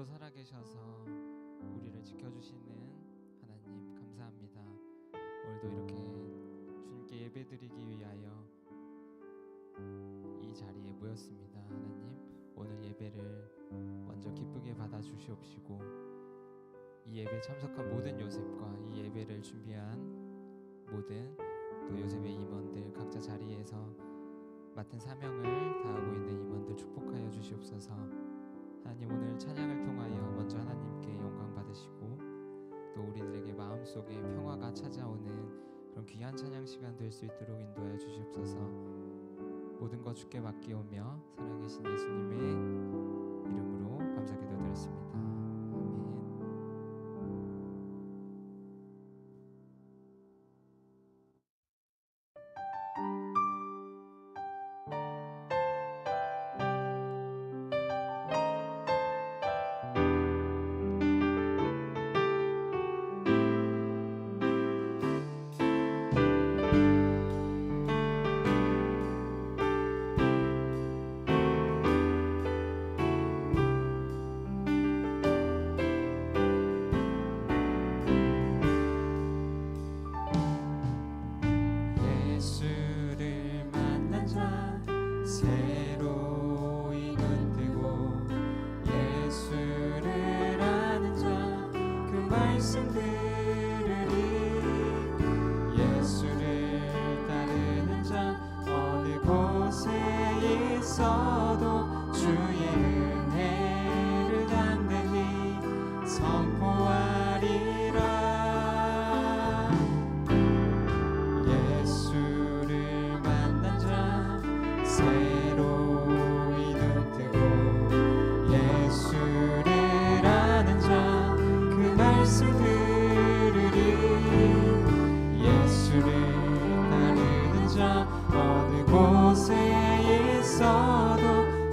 오늘도 살아계셔서 우리를 지켜주시는 하나님 감사합니다. 오늘도 이렇게 주님께 예배드리기 위하여 이 자리에 모였습니다. 하나님, 오늘 예배를 먼저 기쁘게 받아주시옵시고 이 예배에 참석한 모든 요셉과 이 예배를 준비한 모든 또 요셉의 임원들 각자 자리에서 맡은 사명을 다하고 있는 임원들 축복하여 주시옵소서. 하나님, 오늘 찬양을 통하여 먼저 하나님께 영광 받으시고 또 우리들에게 마음속에 평화가 찾아오는 그런 귀한 찬양 시간 될 수 있도록 인도하여 주시옵소서. 모든 것 주께 맡기오며 살아계신 예수님의 이름으로 감사 기도드렸습니다. 아멘. 어느 곳에 있어도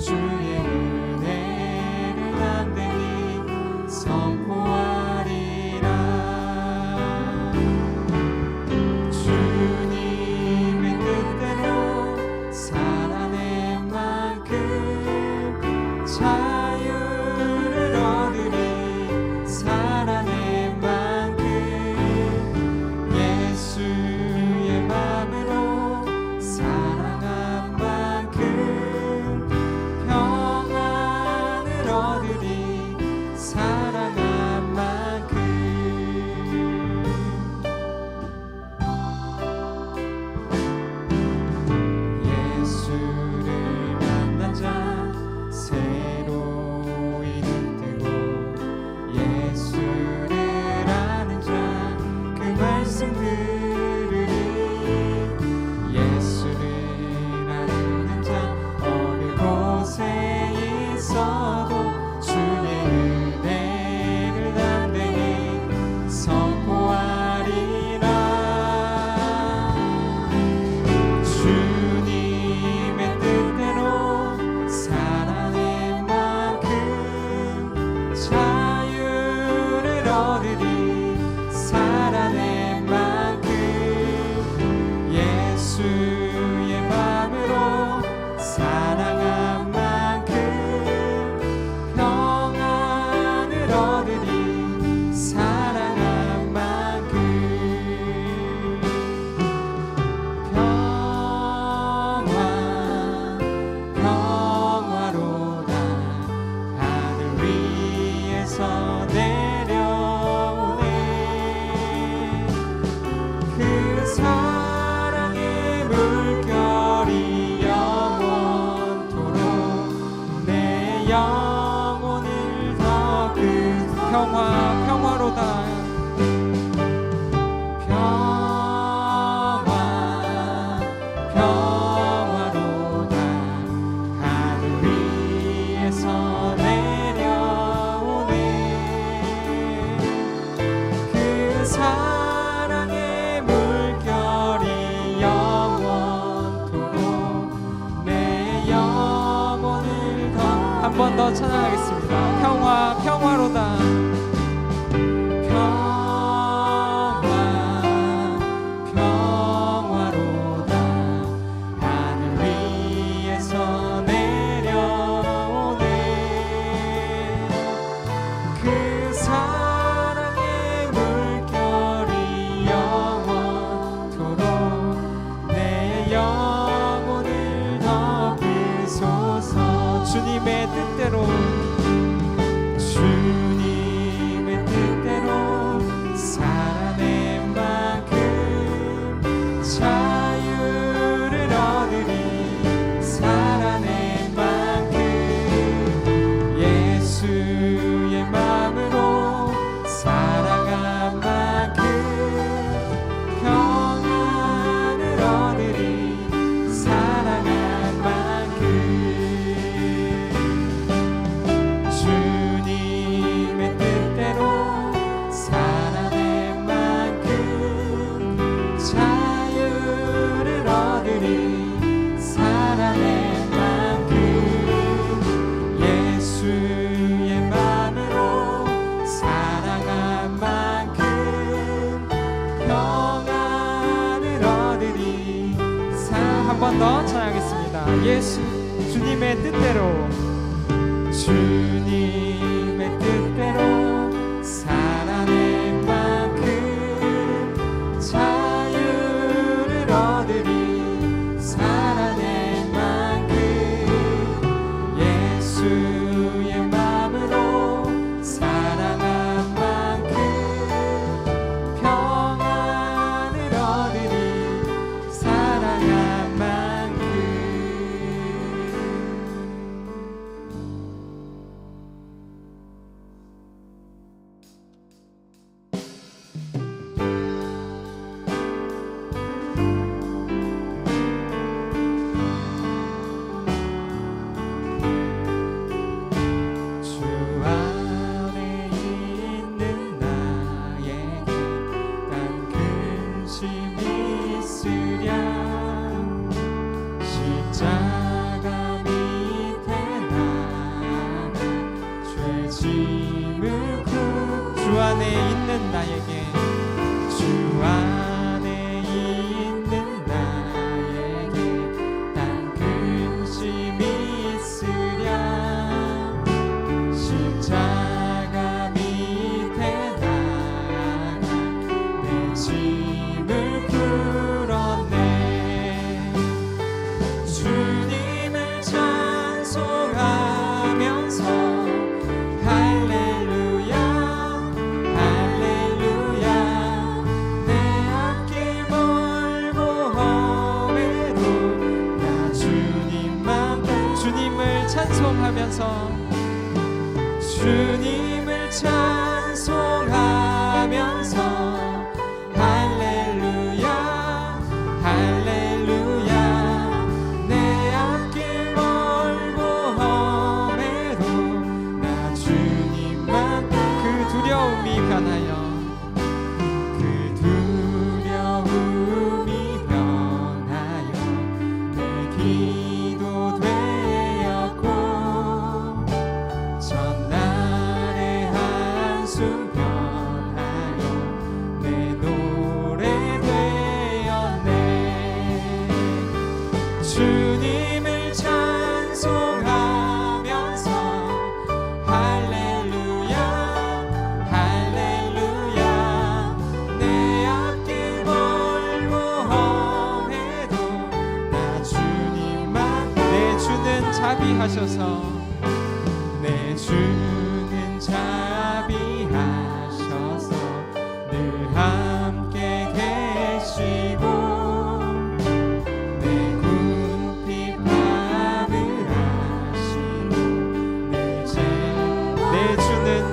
평안을 얻으리. 한 번 더 찬양하겠습니다. 예수 주님의 뜻대로, 주님의 뜻대로 살아낸 만큼 자유를 얻으리. 살아낸 만큼 예수의 마음으로 사랑한 만큼 평안을 얻으리. 사랑한 만큼. 주 안에 있는 나에게, 주 안에 있는 나에게 단 근심이 있으랴. 십자가 밑에 나아가 내 짐을 풀었네. 주님을 찬송하면서 찬송하면서, 주님을 찬송하면서 할렐루야 할렐루야. 내 앞길 멀고 험해도 나 주님만. 그 두려움이 변하여, 그 두려움이 변하여 내 기도 주님을 찬송하면서 할렐루야 할렐루야. 내 앞길 멀고 험해도 나 주님만. 내 주는 자비하셔서, 내 주는 자비하셔서 늘 함께 계시고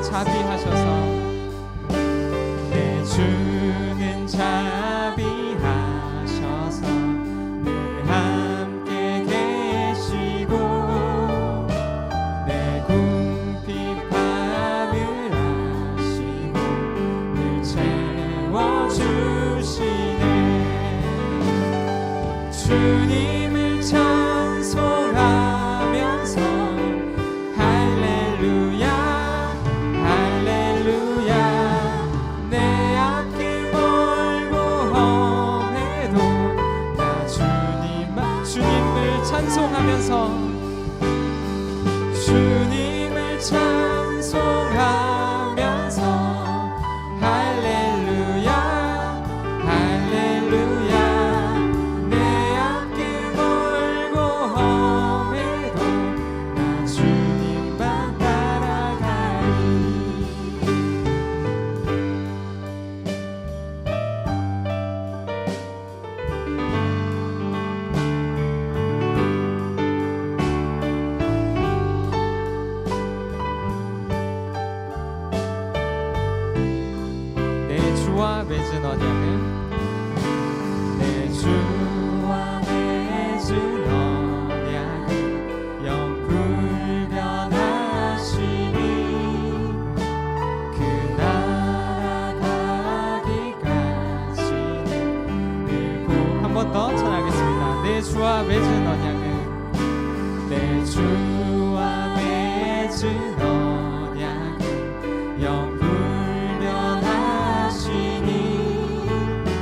자비하셔서, 내 주는 자비하셔서 늘 함께 계시고 내 궁핍함을 아시고 늘 채워주시네. 주님을 찬송하면서 할렐루야 할렐루야. 내 앞길 멀고 험해도 나 주님을 찬송하면서, 주님을 찬송하면서 할렐루야 할렐루야. 내 앞길 멀고 험해도 나 주님만 따라가리. 주와 맺은 언약은, 내 주와 맺은 언약은 영불변하시니 그 나라 가기까지는 늘고. 한 번 더 찬양하겠습니다. 내 주와 맺은 언약은, 내 주와 맺은 언약은 영불변하시니 그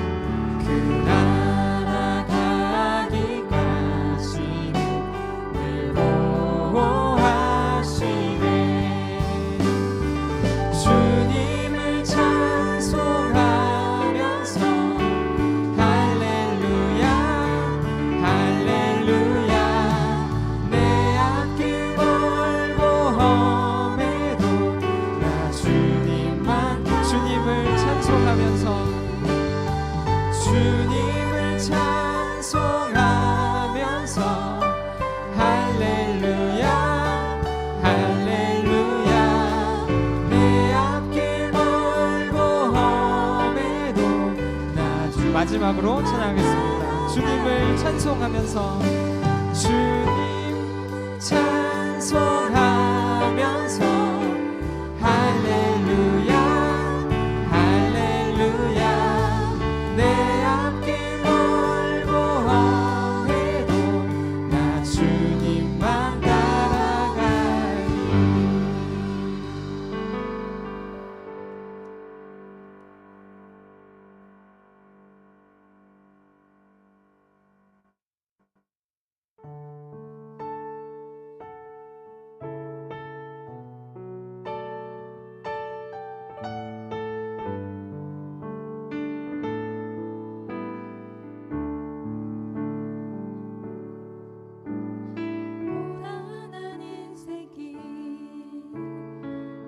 주님을 찬송하면서 할렐루야 할렐루야 내 앞길 멀고 험해도 마지막으로 찬양하겠습니다. 주님을 찬송하면서 주님 찬송하면서 할렐루야 할렐루야 내 앞길 멀고 험해도 나 주님만 따라가리. 고단한 인생길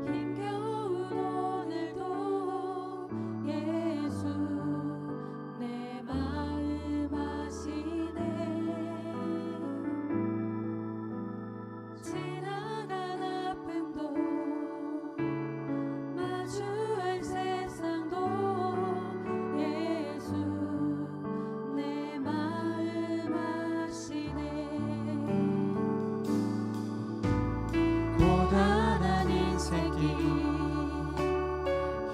힘겨운 오늘도 예수 내 마음 아시네. 지나간 아픔도 마주할 세상도 예수 내 마음 아시네. 고단한 인생길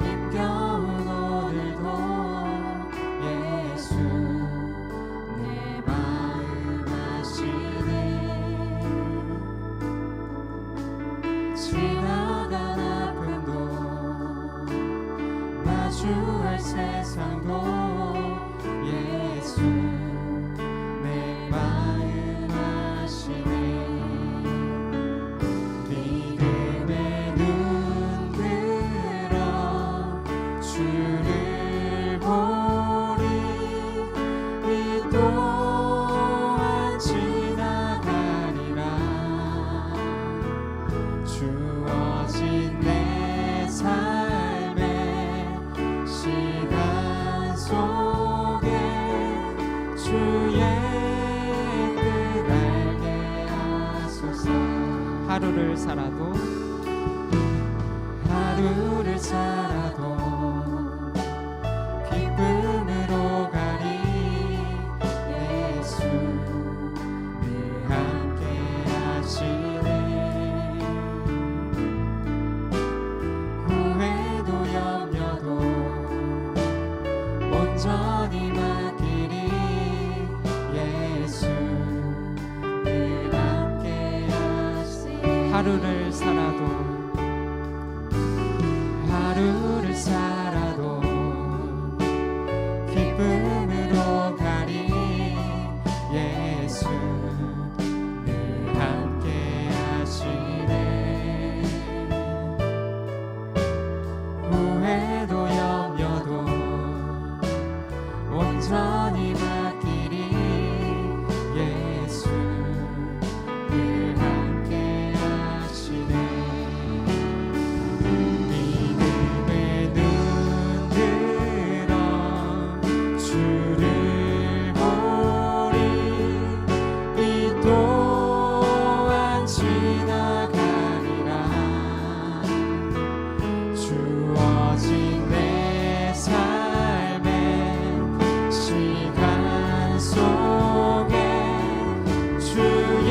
힘겨운 오늘도 예수 내 마음 아시네. 지나간 아픔도 마주할 세상도 예수 내 마음 아시네. 믿음의 눈 들어 주를 보리. 이 또한 지나가리라. 주어진 내 삶의 시간 속에 주의 뜻 알게 하소서. 하루를 살아도 기쁨으로 가리. 예수 늘 함께 하시네. 후회도 염려도 온전히 맡기리. 예수 늘 함께 하시네. 하루를 살아도 기쁨으로 가리. 예수 늘 함께 하시네. 후회도 염려도 온전히 맡기리. 예수 늘 함께 하시네. 믿음의 눈 들어 주를 보리. 이 또한 지나가리라. 주어진 내 삶의 시간 속에 주의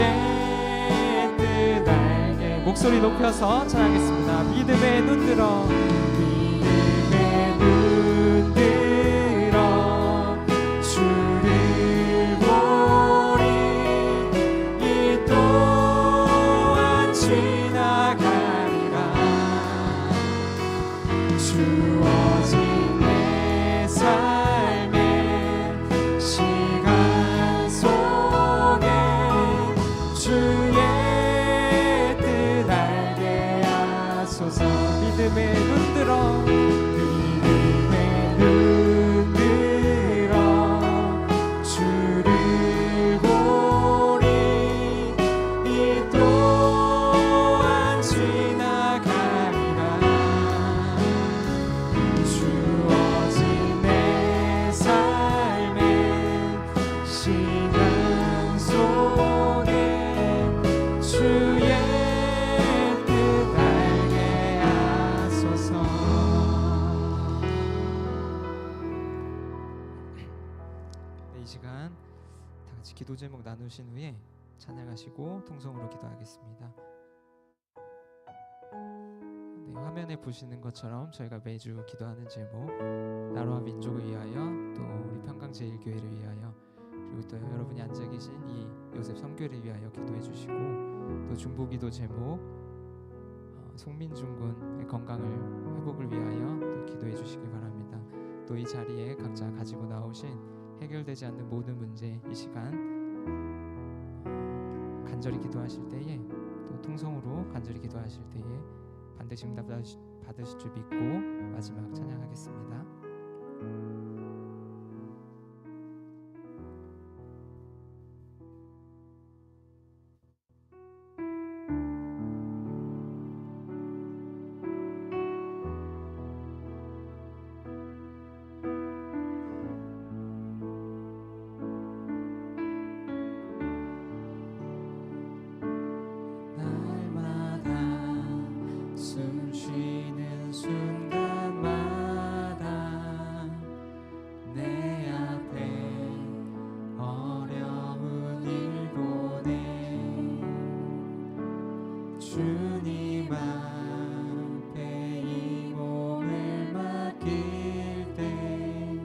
뜻 알게. 목소리 높여서 찬양하겠습니다. 믿음의 눈 들어 주를 보리. 이 또한 지나가리라. 주어진 내 삶의 시간 속에 주의 뜻 알게 하소서. 믿음의 눈 들어 이 시간 다 같이 기도 제목 나누신 후에 찬양하시고 통성으로 기도하겠습니다. 네, 화면에 보시는 것처럼 저희가 매주 기도하는 제목, 나라와 민족을 위하여, 또 우리 평강제일교회를 위하여, 그리고 또 여러분이 앉아 계신 이 요셉 선교를 위하여 기도해 주시고, 또 중보기도 제목 송민중 군의 건강을 회복을 위하여 또 기도해 주시기 바랍니다. 또 이 자리에 각자 가지고 나오신 해결되지 않는 모든 문제, 이 시간 간절히 기도하실 때에, 또 통성으로 간절히 기도하실 때에 반드시 응답 받으실 줄 믿고 마지막 찬양하겠습니다. 주님 앞에 이 몸을 맡길 때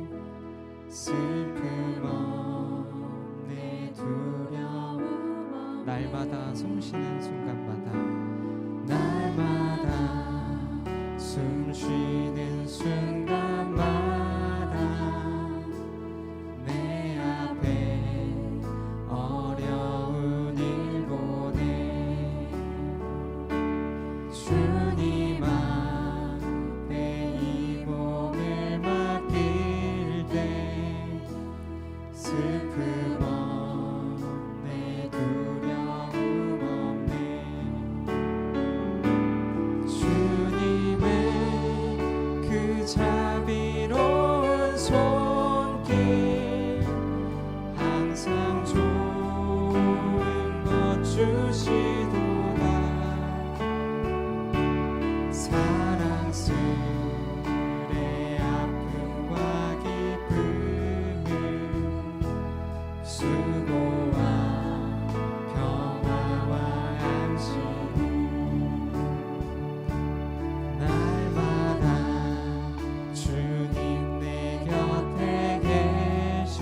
슬픔 없네 두려움 없네 날마다 숨쉬는 순간마다 날마다 숨쉬는 순간마다 내 앞에 어려운 일 보내 주님 앞에 이 몸을 맡길 때 슬픔 없네 두려움 없네 주님의 그 자비로운 손길 항상 좋은 것 주시도다 사랑스레 아픔과 기쁨을 수고와 평화와 안식을 날마다 주님 내 곁에 계셔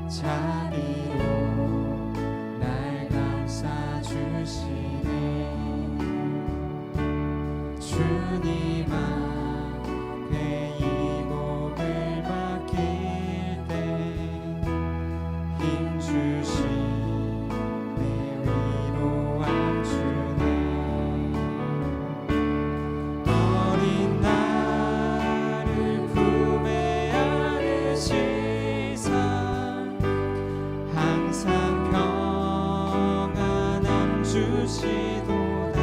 자비로 날 감싸주시네 주님 앞에 이 몸을 맡길 때 힘주시네 위로함 주네 어린 나를 품에 안으시사 항상 평안함 주시도다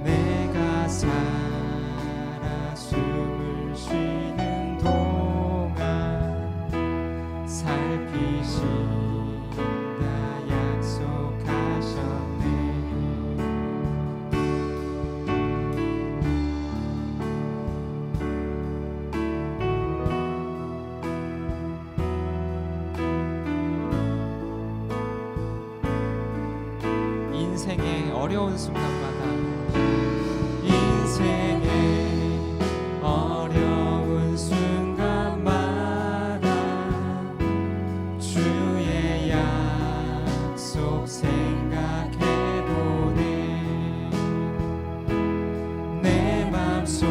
내가 살아 숨을 쉬는 동안 살피신다 약속하셨네 인생의 어려운 순간마다 인생의 어려운 순간마다 주의 약속 생각해보네 내 맘속에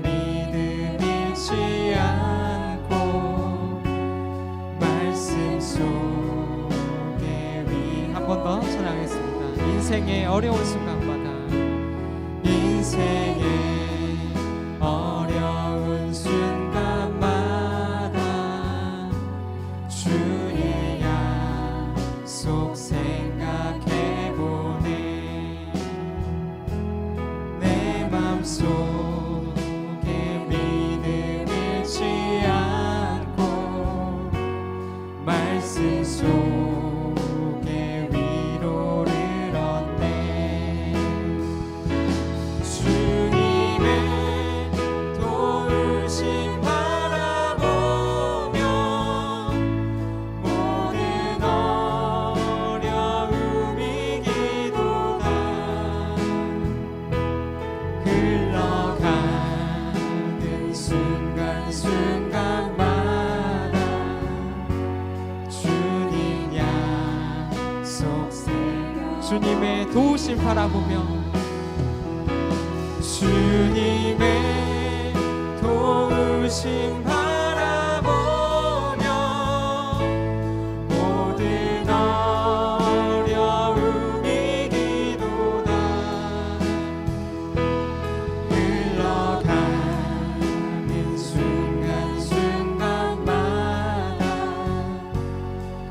믿음 잃지 않고 말씀 속에 한 번 더 찬양하겠습니다. 인생의 어려운 순간마다 인생의 어려운 순간마다 주의 약속 생각해보네 내 맘속에 믿음 잃지 않고 말씀 속에 위로를 얻네 순간순간마다 주님 약속 새겨 주님의 도우심 바라보며 주님의 도우심 바라보며 모든 어려움이 기도다 흘러가는 순간순간마다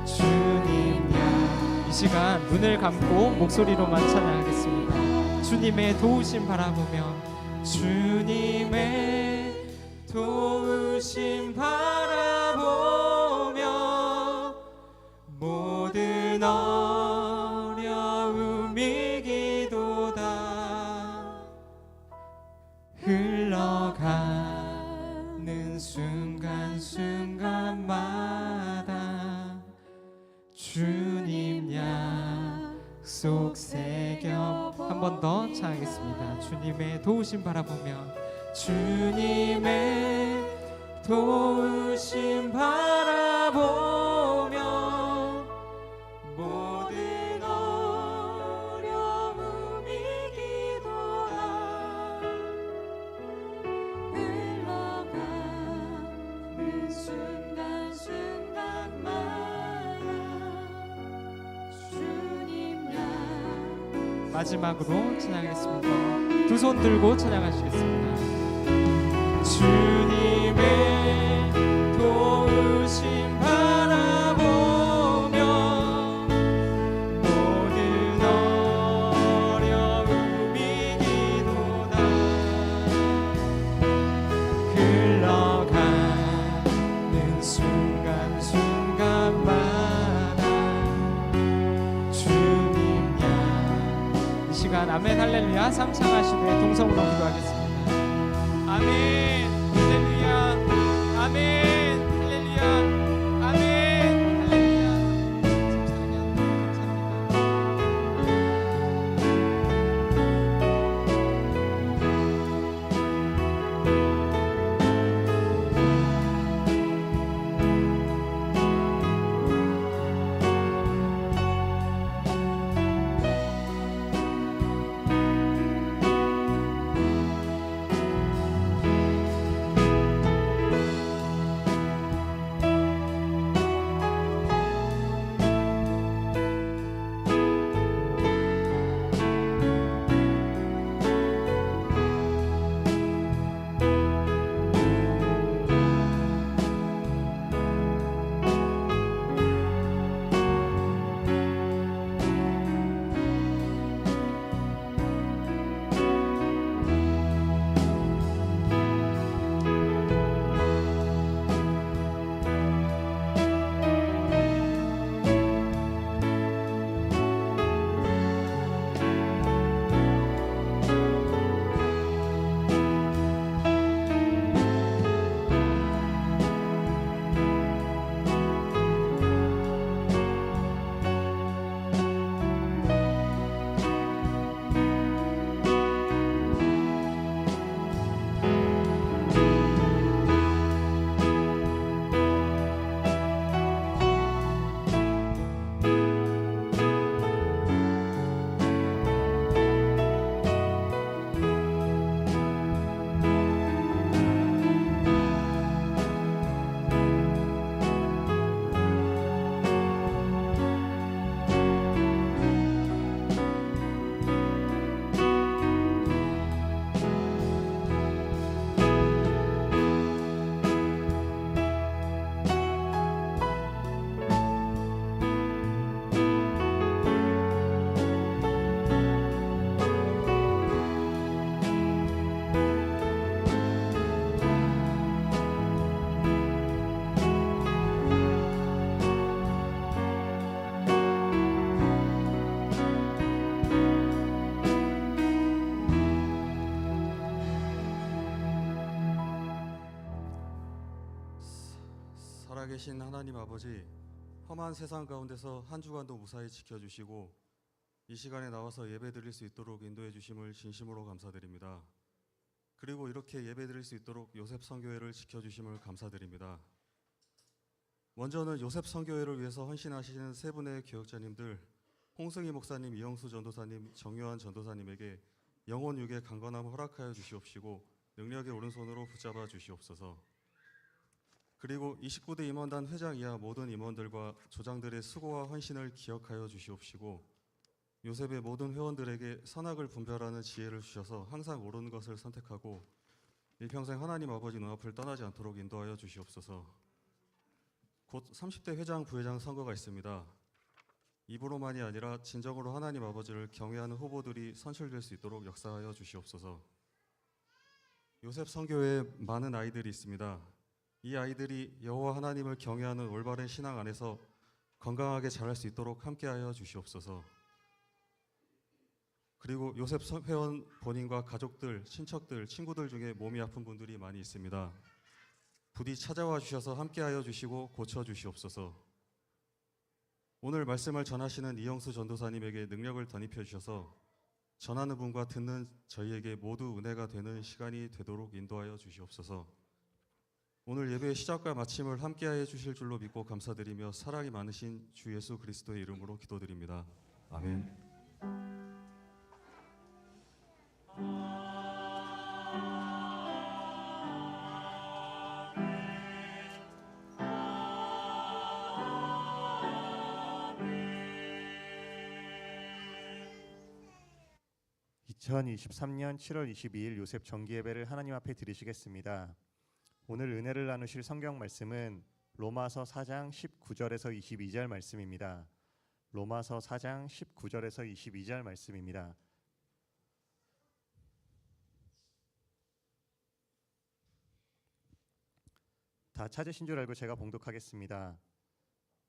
주님 이 시간 눈을 감고 목소리로만 찬양하겠습니다. 주님의 도우심 바라보며 주님의 도우심 바라보며 모든 어려움이 기도다 흘러가는 순간순간마다 주님 약속 새겨 한 번 더 찬양하겠습니다. 주님의 도우심 바라보며 주님의 도우심 바라보며 모든 어려움이 기도다 흘러가는 순간순간마다 주님 마지막으로 찬양하겠습니다. 두 손 들고 찬양하시겠습니다. 주님의 도우심 바라보며 모든 어려움이 기도다 흘러가는 순간순간마다 주님 이 시간 아멘 할렐루야 삼창하시되 동성으로 기도하겠습니다. 아멘 할렐루야 아멘 할렐루야 아멘 할렐루야 살아계신 하나님 아버지, 험한 세상 가운데서 한 주간도 무사히 지켜주시고 이 시간에 나와서 예배 드릴 수 있도록 인도해 주심을 진심으로 감사드립니다. 그리고 이렇게 예배드릴 수 있도록 요셉 선교회를 지켜주심을 감사드립니다. 먼저는 요셉 선교회를 위해서 헌신하시는 세 분의 교역자님들, 홍승희 목사님, 이영수 전도사님, 정요한 전도사님에게 영혼 육의 강건함 허락하여 주시옵시고 능력의 오른손으로 붙잡아 주시옵소서. 그리고 29대 임원단 회장 이하 모든 임원들과 조장들의 수고와 헌신을 기억하여 주시옵시고 요셉의 모든 회원들에게 선악을 분별하는 지혜를 주셔서 항상 옳은 것을 선택하고 일평생 하나님 아버지 눈앞을 떠나지 않도록 인도하여 주시옵소서. 곧 30대 회장, 부회장 선거가 있습니다. 입으로만이 아니라 진정으로 하나님 아버지를 경외하는 후보들이 선출될 수 있도록 역사하여 주시옵소서. 요셉 선교회에 많은 아이들이 있습니다. 이 아이들이 여호와 하나님을 경외하는 올바른 신앙 안에서 건강하게 자랄 수 있도록 함께하여 주시옵소서. 그리고 요셉 회원 본인과 가족들, 친척들, 친구들 중에 몸이 아픈 분들이 많이 있습니다. 부디 찾아와 주셔서 함께하여 주시고 고쳐 주시옵소서. 오늘 말씀을 전하시는 이영수 전도사님에게 능력을 덧입혀 주셔서 전하는 분과 듣는 저희에게 모두 은혜가 되는 시간이 되도록 인도하여 주시옵소서. 오늘 예배의 시작과 마침을 함께하여 주실 줄로 믿고 감사드리며 사랑이 많으신 주 예수 그리스도의 이름으로 기도드립니다. 아멘. 2023년 7월 22일 요셉 정기예배를 하나님 앞에 드리시겠습니다. 오늘 은혜를 나누실 성경 말씀은 로마서 4장 19절에서 22절 말씀입니다. 로마서 4장 19절에서 22절 말씀입니다. 다 찾으신 줄 알고 제가 봉독하겠습니다.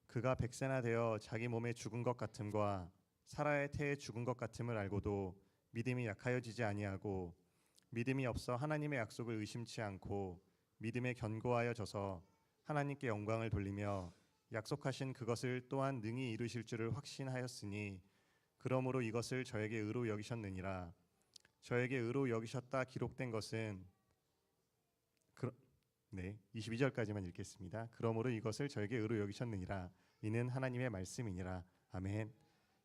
그가 백세나 되어 자기 몸에 죽은 것 같음과 사라의 태에 죽은 것 같음을 알고도 믿음이 약하여지지 아니하고 믿음이 없어 하나님의 약속을 의심치 않고 믿음에 견고하여져서 하나님께 영광을 돌리며 약속하신 그것을 또한 능히 이루실 줄을 확신하였으니 그러므로 이것을 저에게 의로 여기셨느니라. 저에게 의로 여기셨다 기록된 것은 22절까지만 읽겠습니다. 그러므로 이것을 저에게 의로 여기셨느니라. 이는 하나님의 말씀이니라. 아멘.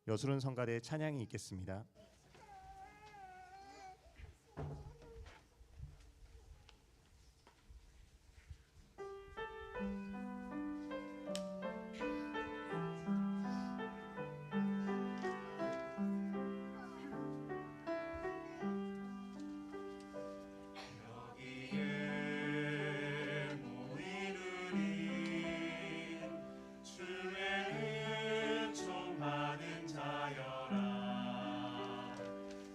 여수론 성가대의 찬양이 있겠습니다. 많은 자여라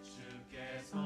주께서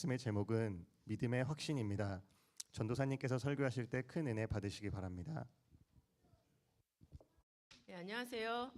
말씀의 제목은 믿음의 확신입니다. 전도사님께서 설교하실 때 큰 은혜 받으시기 바랍니다. 네, 안녕하세요.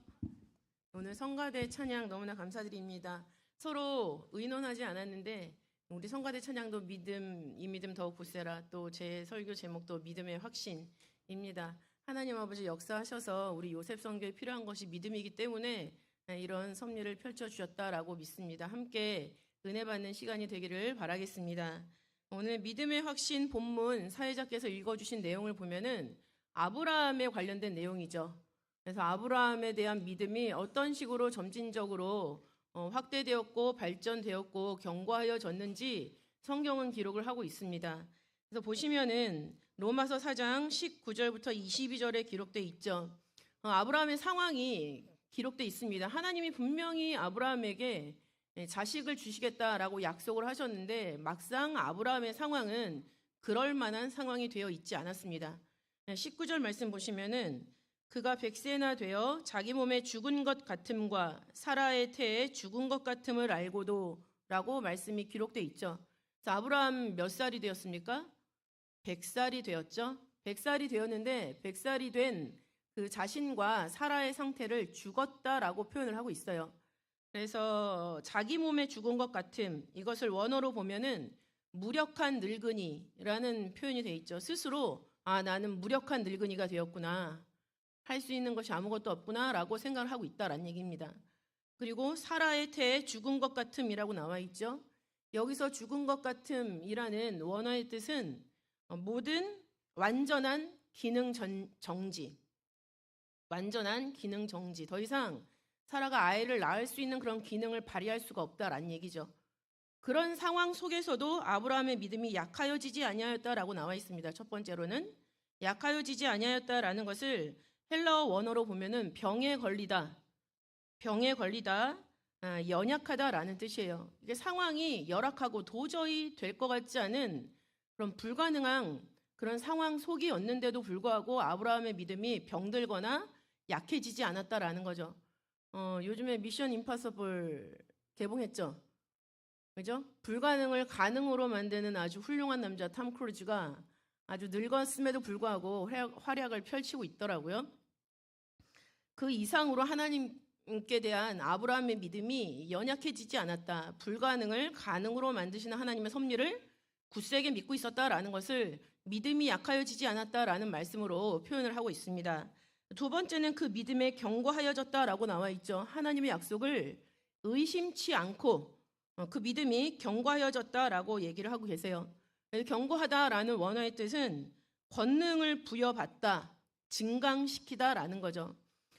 오늘 성가대 찬양 너무나 감사드립니다. 서로 의논하지 않았는데 우리 성가대 찬양도 믿음, 이 믿음 더욱 굳세라, 또 제 설교 제목도 믿음의 확신입니다. 하나님 아버지 역사하셔서 우리 요셉 선교에 필요한 것이 믿음이기 때문에 이런 섭리를 펼쳐주셨다라고 믿습니다. 함께 은혜 받는 시간이 되기를 바라겠습니다. 오늘 믿음의 확신 본문 사회자께서 읽어주신 내용을 보면은 아브라함에 관련된 내용이죠. 그래서 아브라함에 대한 믿음이 어떤 식으로 점진적으로 확대되었고 발전되었고 견고하여졌는지 성경은 기록을 하고 있습니다. 그래서 보시면은 로마서 4장 19절부터 22절에 기록돼 있죠. 아브라함의 상황이 기록돼 있습니다. 하나님이 분명히 아브라함에게 자식을 주시겠다라고 약속을 하셨는데 막상 아브라함의 상황은 그럴 만한 상황이 되어 있지 않았습니다. 19절 말씀 보시면은 그가 100세나 되어 자기 몸에 죽은 것 같음과 사라의 태에 죽은 것 같음을 알고도 라고 말씀이 기록돼 있죠. 그래서 아브라함 몇 살이 되었습니까? 100살이 되었죠. 100살이 되었는데 100살이 된 그 자신과 사라의 상태를 죽었다라고 표현을 하고 있어요. 그래서 자기 몸에 죽은 것 같음, 이것을 원어로 보면은 무력한 늙은이라는 표현이 돼 있죠. 스스로 나는 무력한 늙은이가 되었구나, 할 수 있는 것이 아무것도 없구나라고 생각을 하고 있다라는 얘기입니다. 그리고 사라의 태에 죽은 것 같음이라고 나와 있죠. 여기서 죽은 것 같음이라는 원어의 뜻은 모든 완전한 기능 정지, 완전한 기능 정지, 더 이상 사라가 아이를 낳을 수 있는 그런 기능을 발휘할 수가 없다라는 얘기죠. 그런 상황 속에서도 아브라함의 믿음이 약하여지지 아니하였다라고 나와 있습니다. 첫 번째로는 약하여지지 아니하였다라는 것을 헬라어 원어로 보면은 병에 걸리다, 연약하다라는 뜻이에요. 이게 상황이 열악하고 도저히 될 것 같지 않은 그런 불가능한 그런 상황 속이었는데도 불구하고 아브라함의 믿음이 병들거나 약해지지 않았다라는 거죠. 요즘에 미션 임파서블 개봉했죠. 그죠? 불가능을 가능으로 만드는 아주 훌륭한 남자 탐 크루즈가 아주 늙었음에도 불구하고 활약을 펼치고 있더라고요. 그 이상으로 하나님께 대한 아브라함의 믿음이 연약해지지 않았다. 불가능을 가능으로 만드시는 하나님의 섭리를 굳세게 믿고 있었다라는 것을 믿음이 약하여지지 않았다라는 말씀으로 표현을 하고 있습니다. 두 번째는 그 믿음에 견고하여졌다라고 나와 있죠. 하나님의 약속을 의심치 않고 그 믿음이 견고하여졌다라고 얘기를 하고 계세요. 견고하다라는 원어의 뜻은 권능을 부여받다, 증강시키다라는 거죠.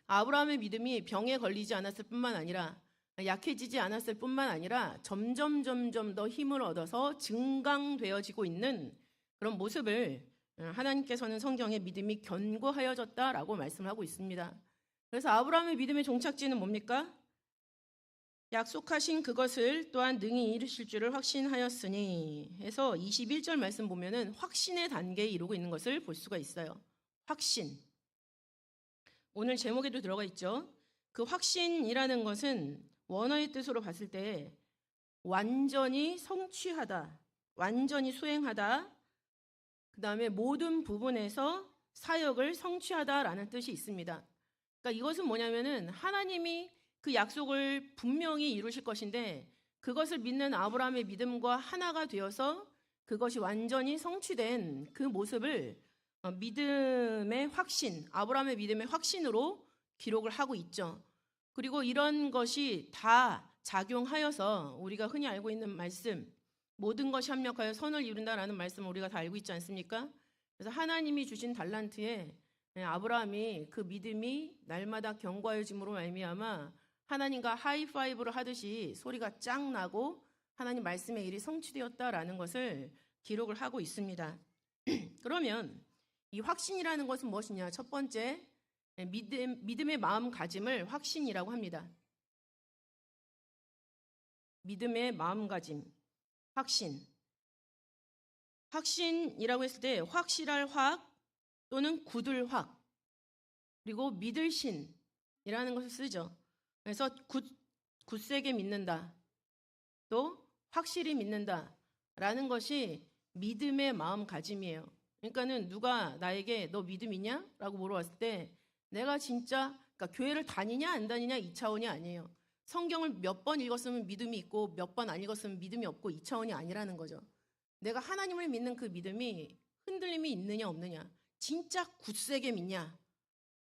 아브라함의 믿음이 병에 걸리지 않았을 뿐만 아니라 약해지지 않았을 뿐만 아니라 점점 더 힘을 얻어서 증강되어지고 있는 그런 모습을 하나님께서는 성경에 믿음이 견고하여졌다라고 말씀을 하고 있습니다. 그래서 아브라함의 믿음의 종착지는 뭡니까? 약속하신 그것을 또한 능히 이루실 줄을 확신하였으니 해서 21절 말씀 보면은 확신의 단계에 이르고 있는 것을 볼 수가 있어요. 확신. 오늘 제목에도 들어가 있죠. 그 확신이라는 것은 원어의 뜻으로 봤을 때 완전히 성취하다, 완전히 수행하다, 그 다음에 모든 부분에서 사역을 성취하다라는 뜻이 있습니다. 그러니까 이것은 뭐냐면은 하나님이 그 약속을 분명히 이루실 것인데 그것을 믿는 아브라함의 믿음과 하나가 되어서 그것이 완전히 성취된 그 모습을 믿음의 확신, 아브라함의 믿음의 확신으로 기록을 하고 있죠. 그리고 이런 것이 다 작용하여서 우리가 흔히 알고 있는 말씀, 모든 것이 합력하여 선을 이룬다라는 말씀을 우리가 다 알고 있지 않습니까? 그래서 하나님이 주신 달란트에 아브라함이 그 믿음이 날마다 견고해짐으로 말미암아 하나님과 하이파이브를 하듯이 소리가 짱 나고 하나님 말씀의 일이 성취되었다라는 것을 기록을 하고 있습니다. 그러면 이 확신이라는 것은 무엇이냐? 첫 번째, 믿음의 마음가짐을 확신이라고 합니다. 믿음의 마음가짐, 확신. 확신이라고 했을 때 확실할 확 또는 굳을 확, 그리고 믿을 신이라는 것을 쓰죠. 그래서 굳세게 믿는다, 또 확실히 믿는다, 라는 것이 믿음의 마음가짐이에요. 그러니까는 누가 나에게 너 믿음 있냐? 라고 물어봤을 때 내가 진짜 그러니까 교회를 다니냐 안 다니냐 2차원이 아니에요. 성경을 몇 번 읽었으면 믿음이 있고 몇 번 안 읽었으면 믿음이 없고 2차원이 아니라는 거죠. 내가 하나님을 믿는 그 믿음이 흔들림이 있느냐 없느냐, 진짜 굳세게 믿냐,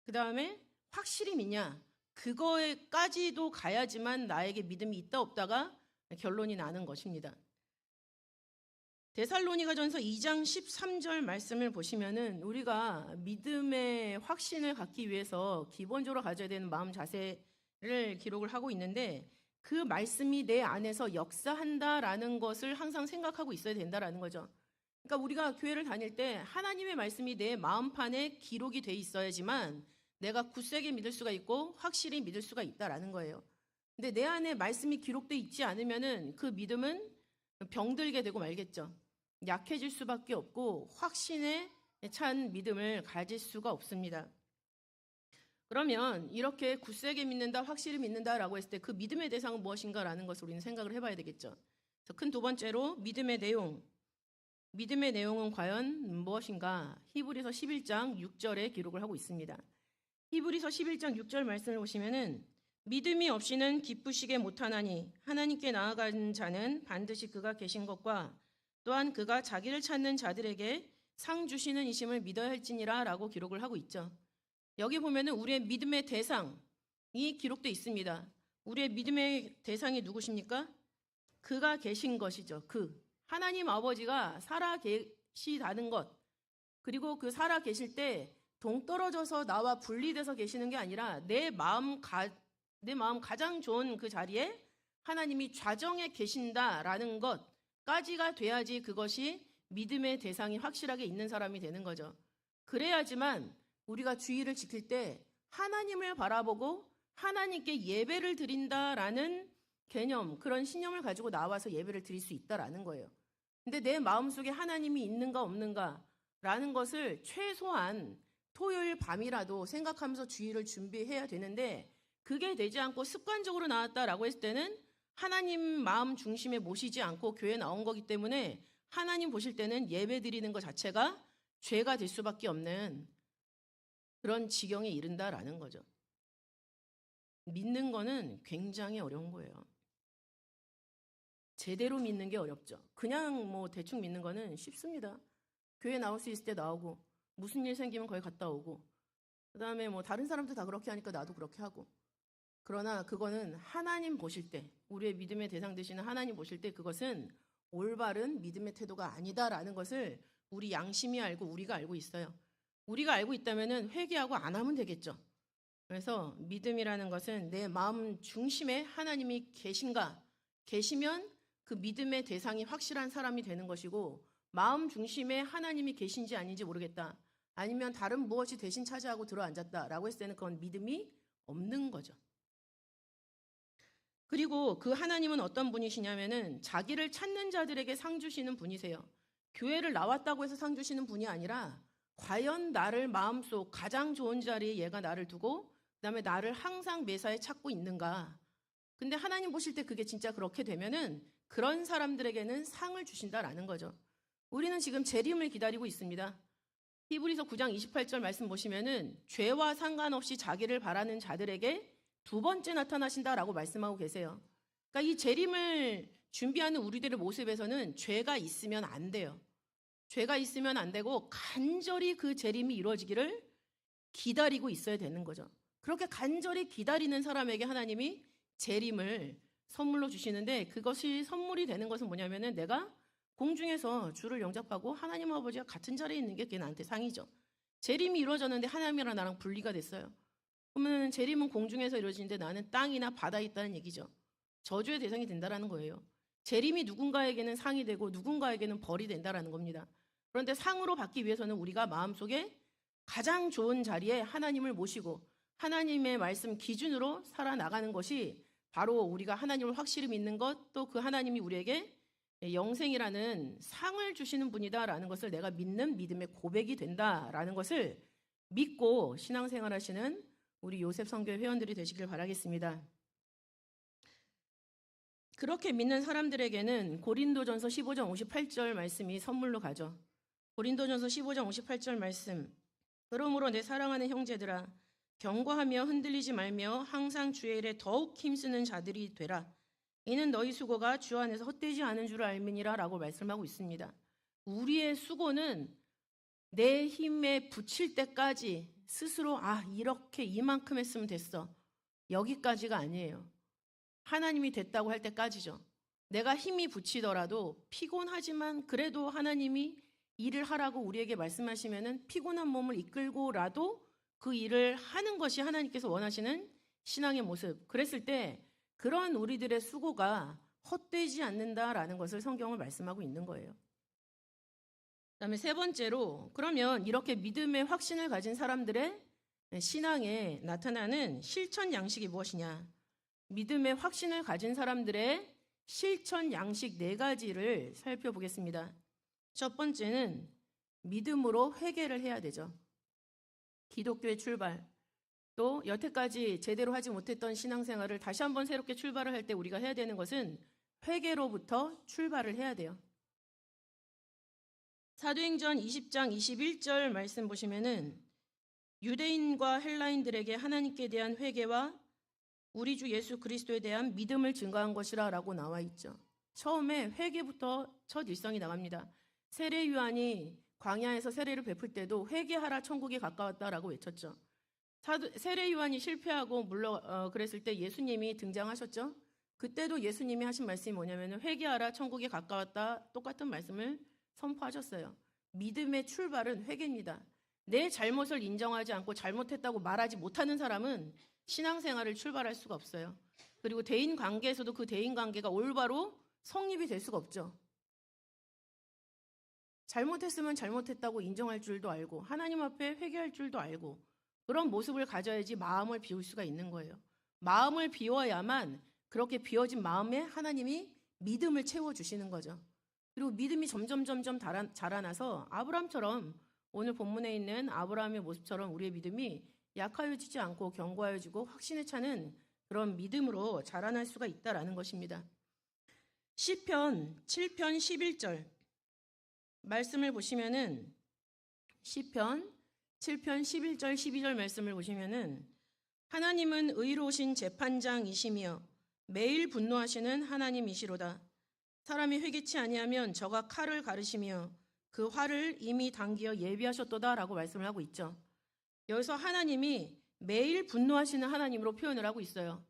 그 다음에 확실히 믿냐, 그거에까지도 가야지만 나에게 믿음이 있다 없다가 결론이 나는 것입니다. 데살로니가전서 2장 13절 말씀을 보시면은 우리가 믿음의 확신을 갖기 위해서 기본적으로 가져야 되는 마음 자세를 기록을 하고 있는데 그 말씀이 내 안에서 역사한다라는 것을 항상 생각하고 있어야 된다라는 거죠. 그러니까 우리가 교회를 다닐 때 하나님의 말씀이 내 마음판에 기록이 돼 있어야지만 내가 굳세게 믿을 수가 있고 확실히 믿을 수가 있다라는 거예요. 근데 내 안에 말씀이 기록돼 있지 않으면은 그 믿음은 병들게 되고 말겠죠. 약해질 수밖에 없고 확신에 찬 믿음을 가질 수가 없습니다. 그러면 이렇게 굳세게 믿는다, 확실히 믿는다라고 했을 때 그 믿음의 대상은 무엇인가라는 것을 우리는 생각을 해봐야 되겠죠. 큰 두 번째로 믿음의 내용. 믿음의 내용은 과연 무엇인가? 히브리서 11장 6절에 기록을 하고 있습니다. 히브리서 11장 6절 말씀을 보시면은 믿음이 없이는 기쁘시게 못하나니 하나님께 나아간 자는 반드시 그가 계신 것과 또한 그가 자기를 찾는 자들에게 상 주시는 이심을 믿어야 할지니라 라고 기록을 하고 있죠. 여기 보면은 우리의 믿음의 대상이 기록되어 있습니다. 우리의 믿음의 대상이 누구십니까? 그가 계신 것이죠. 하나님 아버지가 살아 계시다는 것, 그리고 그 살아 계실 때 동떨어져서 나와 분리돼서 계시는 게 아니라 내 마음 가장 좋은 그 자리에 하나님이 좌정에 계신다라는 것까지가 돼야지 그것이 믿음의 대상이 확실하게 있는 사람이 되는 거죠. 그래야지만 우리가 주의를 지킬 때 하나님을 바라보고 하나님께 예배를 드린다라는 개념, 그런 신념을 가지고 나와서 예배를 드릴 수 있다라는 거예요. 근데 내 마음속에 하나님이 있는가 없는가라는 것을 최소한 토요일 밤이라도 생각하면서 주의를 준비해야 되는데 그게 되지 않고 습관적으로 나왔다라고 했을 때는 하나님 마음 중심에 모시지 않고 교회에 나온 거기 때문에 하나님 보실 때는 예배 드리는 것 자체가 죄가 될 수밖에 없는 그런 지경에 이른다라는 거죠. 믿는 거는 굉장히 어려운 거예요. 제대로 믿는 게 어렵죠. 그냥 뭐 대충 믿는 거는 쉽습니다. 교회 나올 수 있을 때 나오고 무슨 일 생기면 거기 갔다 오고 그다음에 뭐 다른 사람도 다 그렇게 하니까 나도 그렇게 하고. 그러나 그거는 하나님 보실 때, 우리의 믿음의 대상 되시는 하나님 보실 때 그것은 올바른 믿음의 태도가 아니다라는 것을 우리 양심이 알고 우리가 알고 있어요. 우리가 알고 있다면은 회개하고 안 하면 되겠죠. 그래서 믿음이라는 것은 내 마음 중심에 하나님이 계시면 그 믿음의 대상이 확실한 사람이 되는 것이고, 마음 중심에 하나님이 계신지 아닌지 모르겠다, 아니면 다른 무엇이 대신 차지하고 들어앉았다라고 했을 때는 그건 믿음이 없는 거죠. 그리고 그 하나님은 어떤 분이시냐면은 자기를 찾는 자들에게 상 주시는 분이세요. 교회를 나왔다고 해서 상 주시는 분이 아니라 과연 나를 마음속 가장 좋은 자리에 얘가 나를 두고 그다음에 나를 항상 매사에 찾고 있는가. 근데 하나님 보실 때 그게 진짜 그렇게 되면은 그런 사람들에게는 상을 주신다라는 거죠. 우리는 지금 재림을 기다리고 있습니다. 히브리서 9장 28절 말씀 보시면은 죄와 상관없이 자기를 바라는 자들에게 두 번째 나타나신다라고 말씀하고 계세요. 그러니까 이 재림을 준비하는 우리들의 모습에서는 죄가 있으면 안 돼요. 죄가 있으면 안 되고 간절히 그 재림이 이루어지기를 기다리고 있어야 되는 거죠. 그렇게 간절히 기다리는 사람에게 하나님이 재림을 선물로 주시는데, 그것이 선물이 되는 것은 뭐냐면은 내가 공중에서 주를 영접하고 하나님 아버지와 같은 자리에 있는 게 그게 나한테 상이죠. 재림이 이루어졌는데 하나님이랑 나랑 분리가 됐어요. 그러면 재림은 공중에서 이루어지는데 나는 땅이나 바다에 있다는 얘기죠. 저주의 대상이 된다라는 거예요. 재림이 누군가에게는 상이 되고 누군가에게는 벌이 된다라는 겁니다. 그런데 상으로 받기 위해서는 우리가 마음속에 가장 좋은 자리에 하나님을 모시고 하나님의 말씀 기준으로 살아나가는 것이 바로 우리가 하나님을 확실히 믿는 것, 또 그 하나님이 우리에게 영생이라는 상을 주시는 분이다라는 것을 내가 믿는 믿음의 고백이 된다라는 것을 믿고 신앙생활 하시는 우리 요셉 선교회 회원들이 되시길 바라겠습니다. 그렇게 믿는 사람들에게는 고린도전서 15장 58절 말씀이 선물로 가죠. 고린도전서 15장 58절 말씀. 그러므로 내 사랑하는 형제들아 경고하며 흔들리지 말며 항상 주의 일에 더욱 힘쓰는 자들이 되라. 이는 너희 수고가 주 안에서 헛되지 않은 줄 알미니라 라고 말씀하고 있습니다. 우리의 수고는 내 힘에 붙일 때까지 스스로 이렇게 이만큼 했으면 됐어. 여기까지가 아니에요. 하나님이 됐다고 할 때까지죠. 내가 힘이 붙이더라도 피곤하지만 그래도 하나님이 일을 하라고 우리에게 말씀하시면은 피곤한 몸을 이끌고라도 그 일을 하는 것이 하나님께서 원하시는 신앙의 모습. 그랬을 때 그런 우리들의 수고가 헛되지 않는다라는 것을 성경을 말씀하고 있는 거예요. 그다음에 세 번째로, 그러면 이렇게 믿음의 확신을 가진 사람들의 신앙에 나타나는 실천 양식이 무엇이냐? 믿음의 확신을 가진 사람들의 실천 양식 4가지를 살펴보겠습니다. 첫 번째는 믿음으로 회개를 해야 되죠. 기독교의 출발, 또 여태까지 제대로 하지 못했던 신앙생활을 다시 한번 새롭게 출발을 할 때 우리가 해야 되는 것은 회개로부터 출발을 해야 돼요. 사도행전 20장 21절 말씀 보시면은 유대인과 헬라인들에게 하나님께 대한 회개와 우리 주 예수 그리스도에 대한 믿음을 증거한 것이라 라고 나와 있죠. 처음에 회개부터 첫 일성이 나갑니다. 세례 요한이 광야에서 세례를 베풀 때도 회개하라 천국이 가까웠다라고 외쳤죠. 세례 요한이 실패하고 그랬을 때 예수님이 등장하셨죠. 그때도 예수님이 하신 말씀이 뭐냐면 회개하라 천국이 가까웠다, 똑같은 말씀을 선포하셨어요. 믿음의 출발은 회개입니다. 내 잘못을 인정하지 않고 잘못했다고 말하지 못하는 사람은 신앙생활을 출발할 수가 없어요. 그리고 대인 관계에서도 그 대인 관계가 올바로 성립이 될 수가 없죠. 잘못했으면 잘못했다고 인정할 줄도 알고 하나님 앞에 회개할 줄도 알고 그런 모습을 가져야지 마음을 비울 수가 있는 거예요. 마음을 비워야만 그렇게 비워진 마음에 하나님이 믿음을 채워주시는 거죠. 그리고 믿음이 점점 자라나서 아브라함처럼, 오늘 본문에 있는 아브라함의 모습처럼 우리의 믿음이 약하여지지 않고 견고하여지고 확신에 차는 그런 믿음으로 자라날 수가 있다라는 것입니다. 시편 7편 11절 말씀을 보시면은, 시편 7편 11절 12절 말씀을 보시면은, 하나님은 의로우신 재판장이시며 매일 분노하시는 하나님이시로다. 사람이 회개치 아니하면 저가 칼을 가르시며 그 활을 이미 당기어 예비하셨도다 라고 말씀을 하고 있죠. 여기서 하나님이 매일 분노하시는 하나님으로 표현을 하고 있어요.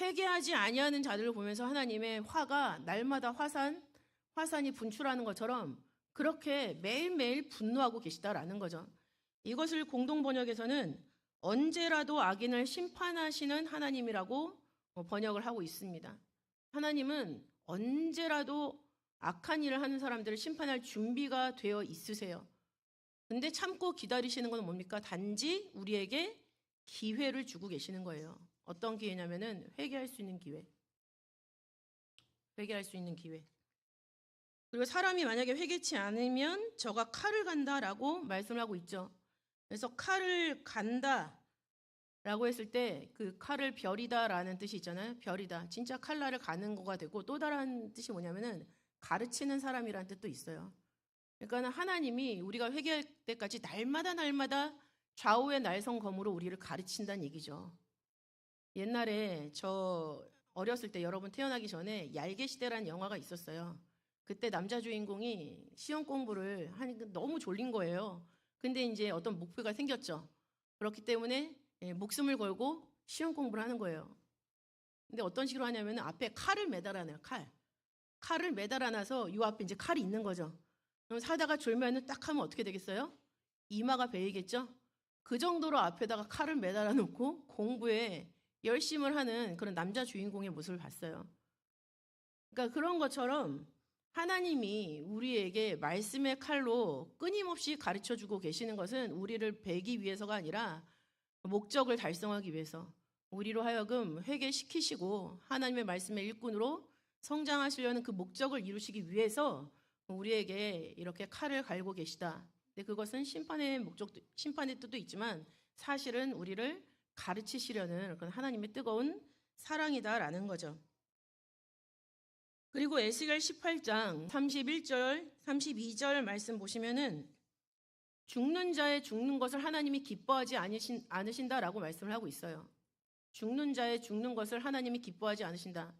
회개하지 아니하는 자들을 보면서 하나님의 화가 날마다 화산이 분출하는 것처럼 그렇게 매일매일 분노하고 계시다라는 거죠. 이것을 공동번역에서는 언제라도 악인을 심판하시는 하나님이라고 번역을 하고 있습니다. 하나님은 언제라도 악한 일을 하는 사람들을 심판할 준비가 되어 있으세요. 근데 참고 기다리시는 건 뭡니까? 단지 우리에게 기회를 주고 계시는 거예요. 어떤 기회냐면은 회개할 수 있는 기회. 회개할 수 있는 기회. 그리고 사람이 만약에 회개치 않으면 저가 칼을 간다라고 말씀을 하고 있죠. 그래서 칼을 간다라고 했을 때 그 칼을 별이다라는 뜻이 있잖아요. 별이다. 진짜 칼날을 가는 거가 되고, 또 다른 뜻이 뭐냐면은 가르치는 사람이라는 뜻도 있어요. 그러니까 하나님이 우리가 회개할 때까지 날마다 좌우의 날성검으로 우리를 가르친다는 얘기죠. 옛날에 저 어렸을 때, 여러분 태어나기 전에 얄개시대라는 영화가 있었어요. 그때 남자 주인공이 시험 공부를 하니까 너무 졸린 거예요. 근데 이제 어떤 목표가 생겼죠. 그렇기 때문에 목숨을 걸고 시험 공부를 하는 거예요. 근데 어떤 식으로 하냐면 앞에 칼을 매달아놔요. 칼을 매달아놔서 요 앞에 이제 칼이 있는 거죠. 그럼 사다가 졸면은 딱 하면 어떻게 되겠어요? 이마가 베이겠죠? 그 정도로 앞에다가 칼을 매달아 놓고 공부에 열심을 하는 그런 남자 주인공의 모습을 봤어요. 그러니까 그런 것처럼 하나님이 우리에게 말씀의 칼로 끊임없이 가르쳐주고 계시는 것은 우리를 베기 위해서가 아니라 목적을 달성하기 위해서, 우리로 하여금 회개시키시고 하나님의 말씀의 일꾼으로 성장하시려는 그 목적을 이루시기 위해서 우리에게 이렇게 칼을 갈고 계시다. 근데 그것은 심판의 뜻도 있지만 사실은 우리를 가르치시려는 그런 하나님의 뜨거운 사랑이다라는 거죠. 그리고 에스겔 18장 31절, 32절 말씀 보시면은 죽는 자의 죽는 것을 하나님이 기뻐하지 않으신다라고 말씀을 하고 있어요. 죽는 자의 죽는 것을 하나님이 기뻐하지 않으신다.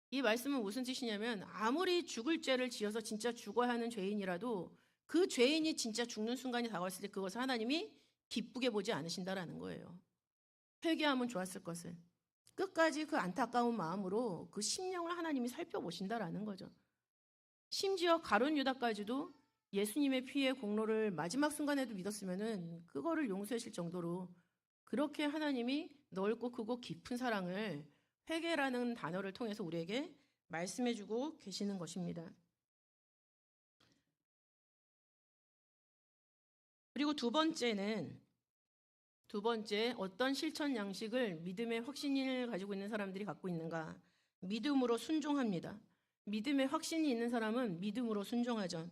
이 말씀은 무슨 뜻이냐면 아무리 죽을 죄를 지어서 진짜 죽어야 하는 죄인이라도 그 죄인이 진짜 죽는 순간이 다가왔을 때 그것을 하나님이 기쁘게 보지 않으신다라는 거예요. 회개하면 좋았을 것을. 끝까지 그 안타까운 마음으로 그 심령을 하나님이 살펴보신다라는 거죠. 심지어 가룟 유다까지도 예수님의 피의 공로를 마지막 순간에도 믿었으면은 그거를 용서하실 정도로 그렇게 하나님이 넓고 크고 깊은 사랑을 회개라는 단어를 통해서 우리에게 말씀해주고 계시는 것입니다. 그리고 두 번째 어떤 실천 양식을 믿음의 확신을 가지고 있는 사람들이 갖고 있는가? 믿음으로 순종합니다. 믿음의 확신이 있는 사람은 믿음으로 순종하죠.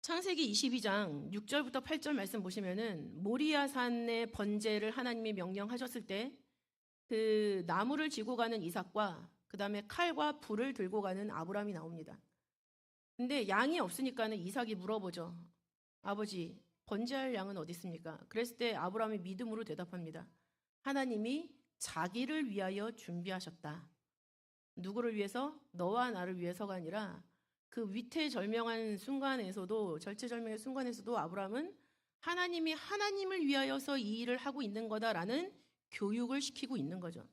창세기 22장 6절부터 8절 말씀 보시면은 모리아 산의 번제를 하나님이 명령하셨을 때 그 나무를 지고 가는 이삭과 그 다음에 칼과 불을 들고 가는 아브라함이 나옵니다. 근데 양이 없으니까는 이삭이 물어보죠. 아버지, 번제할 양은 어디 있습니까? 그랬을 때 아브라함이 믿음으로 대답합니다. 하나님이 자기를 위하여 준비하셨다. 누구를 위해서? 너와 나를 위해서가 아니라 그 위태절명한 순간에서도 절체절명의 순간에서도 아브라함은 하나님이 하나님을 위하여서 이 일을 하고 있는 거다라는 교육을 시키고 있는 거죠.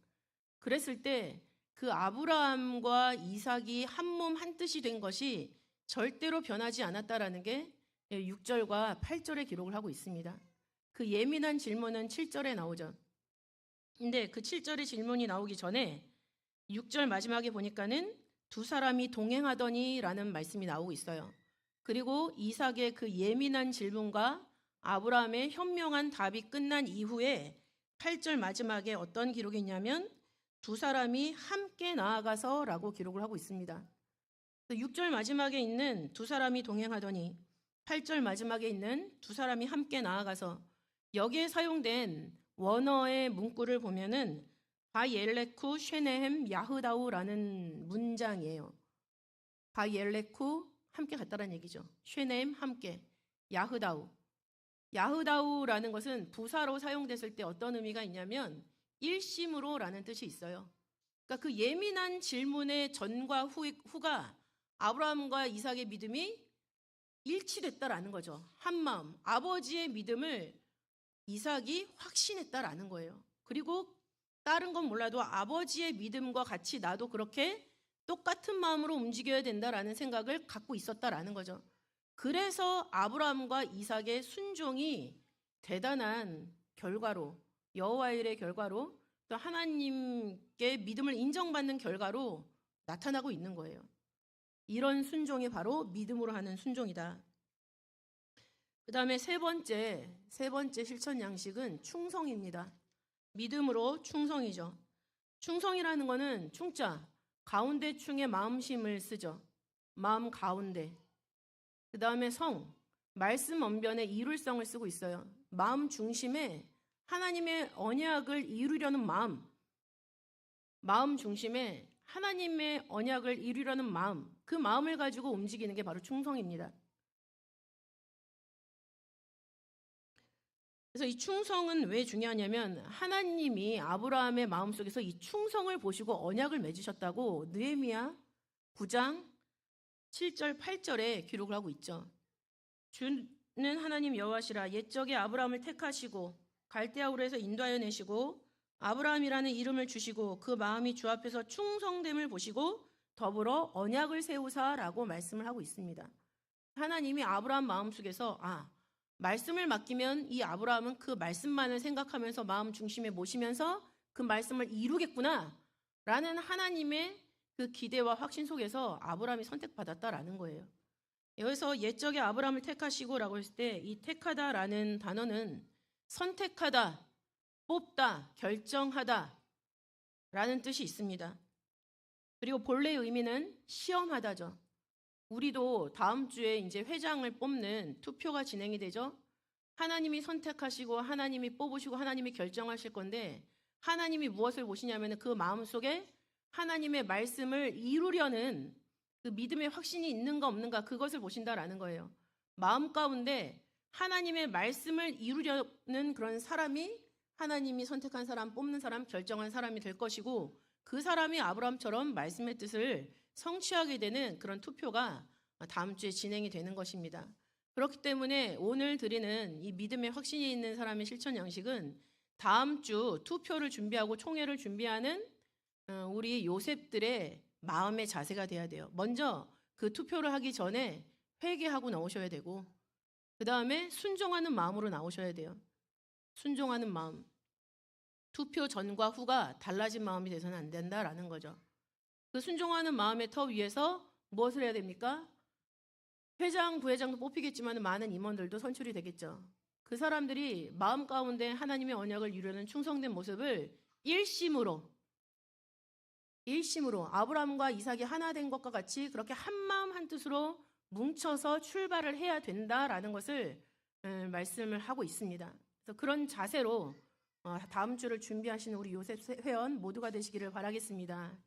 그랬을 때 그 아브라함과 이삭이 한 몸 한 뜻이 된 것이 절대로 변하지 않았다라는 게 6절과 8절에 기록을 하고 있습니다. 그 예민한 질문은 7절에 나오죠. 근데 그 7절의 질문이 나오기 전에 6절 마지막에 보니까는 두 사람이 동행하더니 라는 말씀이 나오고 있어요. 그리고 이삭의 그 예민한 질문과 아브라함의 현명한 답이 끝난 이후에 8절 마지막에 어떤 기록이 있냐면 두 사람이 함께 나아가서 라고 기록을 하고 있습니다. 6절 마지막에 있는 두 사람이 동행하더니 8절 마지막에 있는 두 사람이 함께 나아가서 여기에 사용된 원어의 문구를 보면은 바옐레쿠 쉐네헴 야흐다우라는 문장이에요. 바옐레쿠 함께 갔다라는 얘기죠. 쉐네헴 함께, 야흐다우. 야흐다우라는 것은 부사로 사용됐을 때 어떤 의미가 있냐면 일심으로라는 뜻이 있어요. 그러니까 그 예민한 질문의 전과 후가 아브라함과 이삭의 믿음이 일치됐다라는 거죠. 한 마음, 아버지의 믿음을 이삭이 확신했다라는 거예요. 그리고 다른 건 몰라도 아버지의 믿음과 같이 나도 그렇게 똑같은 마음으로 움직여야 된다라는 생각을 갖고 있었다라는 거죠. 그래서 아브라함과 이삭의 순종이 대단한 결과로, 여호와의 일의 결과로, 또 하나님께 믿음을 인정받는 결과로 나타나고 있는 거예요. 이런 순종이 바로 믿음으로 하는 순종이다. 그 다음에 세 번째 실천 양식은 충성입니다. 믿음으로 충성이죠. 충성이라는 거는 충자, 가운데 충에 마음심을 쓰죠. 마음 가운데. 그 다음에 성, 말씀 언변에 이룰성을 쓰고 있어요. 마음 중심에 하나님의 언약을 이루려는 마음 중심에 하나님의 언약을 이루려는 마음, 그 마음을 가지고 움직이는 게 바로 충성입니다. 그래서 이 충성은 왜 중요하냐면 하나님이 아브라함의 마음속에서 이 충성을 보시고 언약을 맺으셨다고 느헤미야 9장 7절 8절에 기록을 하고 있죠. 주는 하나님 여호와시라. 옛적에 아브라함을 택하시고 갈대아 우르에서 인도하여 내시고 아브라함이라는 이름을 주시고 그 마음이 주 앞에서 충성됨을 보시고 더불어 언약을 세우사라고 말씀을 하고 있습니다. 하나님이 아브라함 마음속에서 말씀을 맡기면 이 아브라함은 그 말씀만을 생각하면서 마음 중심에 모시면서 그 말씀을 이루겠구나 라는 하나님의 그 기대와 확신 속에서 아브라함이 선택받았다라는 거예요. 여기서 옛적에 아브라함을 택하시고 라고 했을 때 이 택하다라는 단어는 선택하다, 뽑다, 결정하다 라는 뜻이 있습니다. 그리고 본래의 의미는 시험하다죠. 우리도 다음 주에 이제 회장을 뽑는 투표가 진행이 되죠. 하나님이 선택하시고 하나님이 뽑으시고 하나님이 결정하실 건데 하나님이 무엇을 보시냐면 그 마음속에 하나님의 말씀을 이루려는 그 믿음의 확신이 있는가 없는가 그것을 보신다라는 거예요. 마음 가운데 하나님의 말씀을 이루려는 그런 사람이 하나님이 선택한 사람, 뽑는 사람, 결정한 사람이 될 것이고 그 사람이 아브라함처럼 말씀의 뜻을 성취하게 되는 그런 투표가 다음 주에 진행이 되는 것입니다. 그렇기 때문에 오늘 드리는 이 믿음의 확신이 있는 사람의 실천 양식은 다음 주 투표를 준비하고 총회를 준비하는 우리 요셉들의 마음의 자세가 돼야 돼요. 먼저 그 투표를 하기 전에 회개하고 나오셔야 되고 그 다음에 순종하는 마음으로 나오셔야 돼요. 순종하는 마음. 투표 전과 후가 달라진 마음이 돼서는 안 된다라는 거죠. 그 순종하는 마음의 터 위에서 무엇을 해야 됩니까? 회장, 부회장도 뽑히겠지만 많은 임원들도 선출이 되겠죠. 그 사람들이 마음 가운데 하나님의 언약을 이루려는 충성된 모습을 일심으로 아브라함과 이삭이 하나 된 것과 같이 그렇게 한 마음 한 뜻으로 뭉쳐서 출발을 해야 된다라는 것을 말씀을 하고 있습니다. 그래서 그런 자세로 다음 주를 준비하시는 우리 요셉 회원 모두가 되시기를 바라겠습니다.